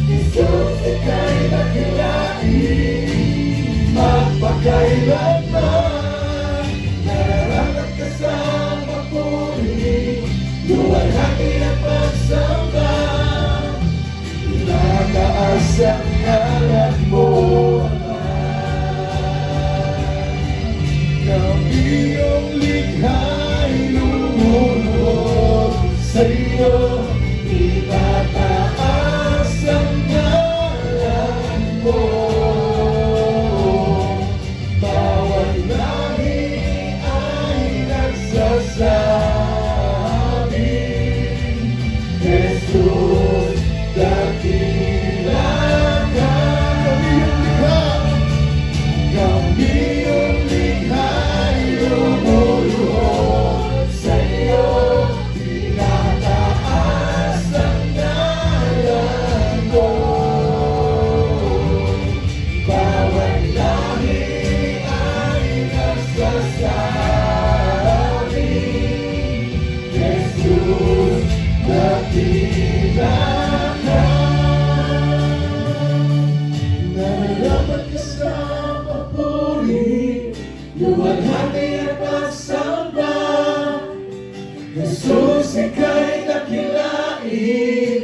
Jesus, ika'y dakilain, magpakailanman. Nararapat ka sa papuri, luwalhati at pagsamba. Itataas ang ngalan mo, Ama. Ng iyong likha'y lumuhod sa iyo, itataas ang ngalan mo. Bawat lahi ay nagsasabi, Jesus, dakila ka. Kami yung likha'y lumuluhod sa iyo, itataas ang ngalan mo. Bawat lahi ay nagsasabi, Jesus, dakila ka. Nararapat ka sa papuri, luwalhati at pagsamba. Jesus, ika'y dakilain,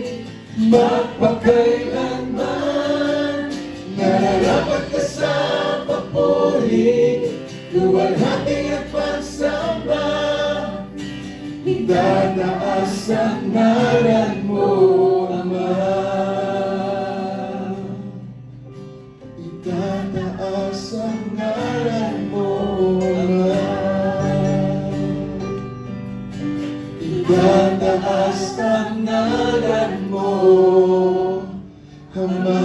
magpakailanman. Nararapat ka sa papuri, luwalhati at pagsamba. Itataas ang ngalan mo, Ama. Itataas ang ngalan mo, Ama. Itataas ang ngalan mo, Ama.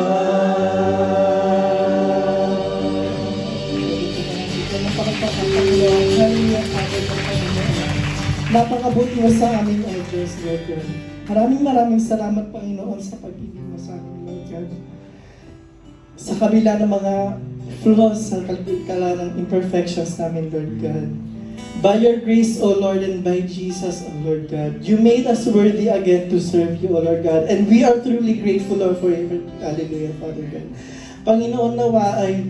Napakabuti mo sa amin, O Diyos, Lord God. Maraming salamat, Panginoon, sa pag-ibig mo sa amin, Lord God. Sa kabila ng mga flaws, sa kalagit ng imperfections namin, Lord God. By your grace, O Lord, and by Jesus, O Lord God, you made us worthy again to serve you, O Lord God. And we are truly grateful, Lord, forever. Hallelujah, Father God. Panginoon, nawa ay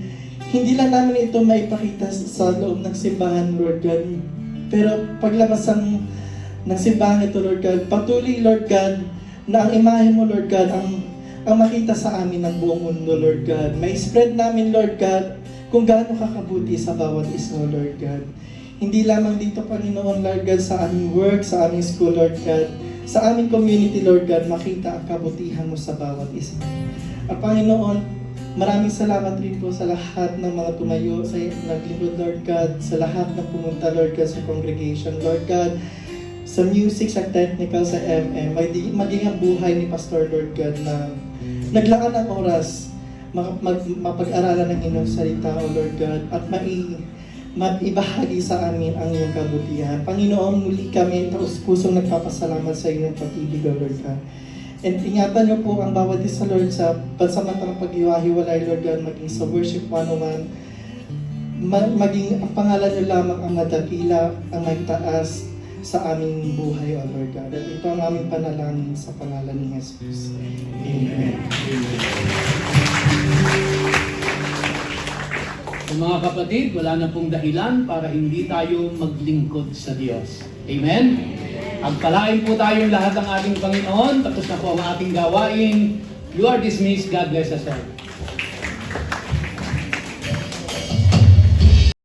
hindi lang namin ito maipakita sa loob ng simbahan, Lord God. Pero paglabas ng simbahan ito, Lord God, patuloy, Lord God, na ang imahe mo, Lord God, ang makita sa amin ng buong mundo, Lord God. May spread namin, Lord God, kung gaano kakabuti sa bawat isa, Lord God. Hindi lamang dito, Panginoon, Lord God, sa aming work, sa aming school, Lord God, sa aming community, Lord God, makita ang kabutihan mo sa bawat isa. At Panginoon, maraming salamat rin po sa lahat ng mga tumayo, sa naglingkod, Lord God, sa lahat ng pumunta, Lord God, sa congregation, Lord God, sa music, sa technical, sa MM, maging ang buhay ni Pastor, Lord God, na naglaan ng oras, mapag-aralan ng inyong salita, O Lord God, at maibahagi sa amin ang iyong kabutihan. Panginoon, muli kami taus-pusong nagpapasalamat sa iyong pag-ibig, O Lord God. And ingatan niyo po ang bawat isa, Lord, sa pansamantalang paghiwa-hiwalay, Lord God, maging sa worship 101, maging ang pangalan niyo lamang ang madakila, ang magtaas sa aming buhay, O Lord God. At ito ang aming panalangin sa pangalan ni Jesus. Amen. So mga kapatid, wala na pong dahilan para hindi tayo maglingkod sa Diyos. Amen? Pagpalain po tayong lahat ng ating Panginoon. Tapos na po ang ating gawain. You are dismissed. God bless us all.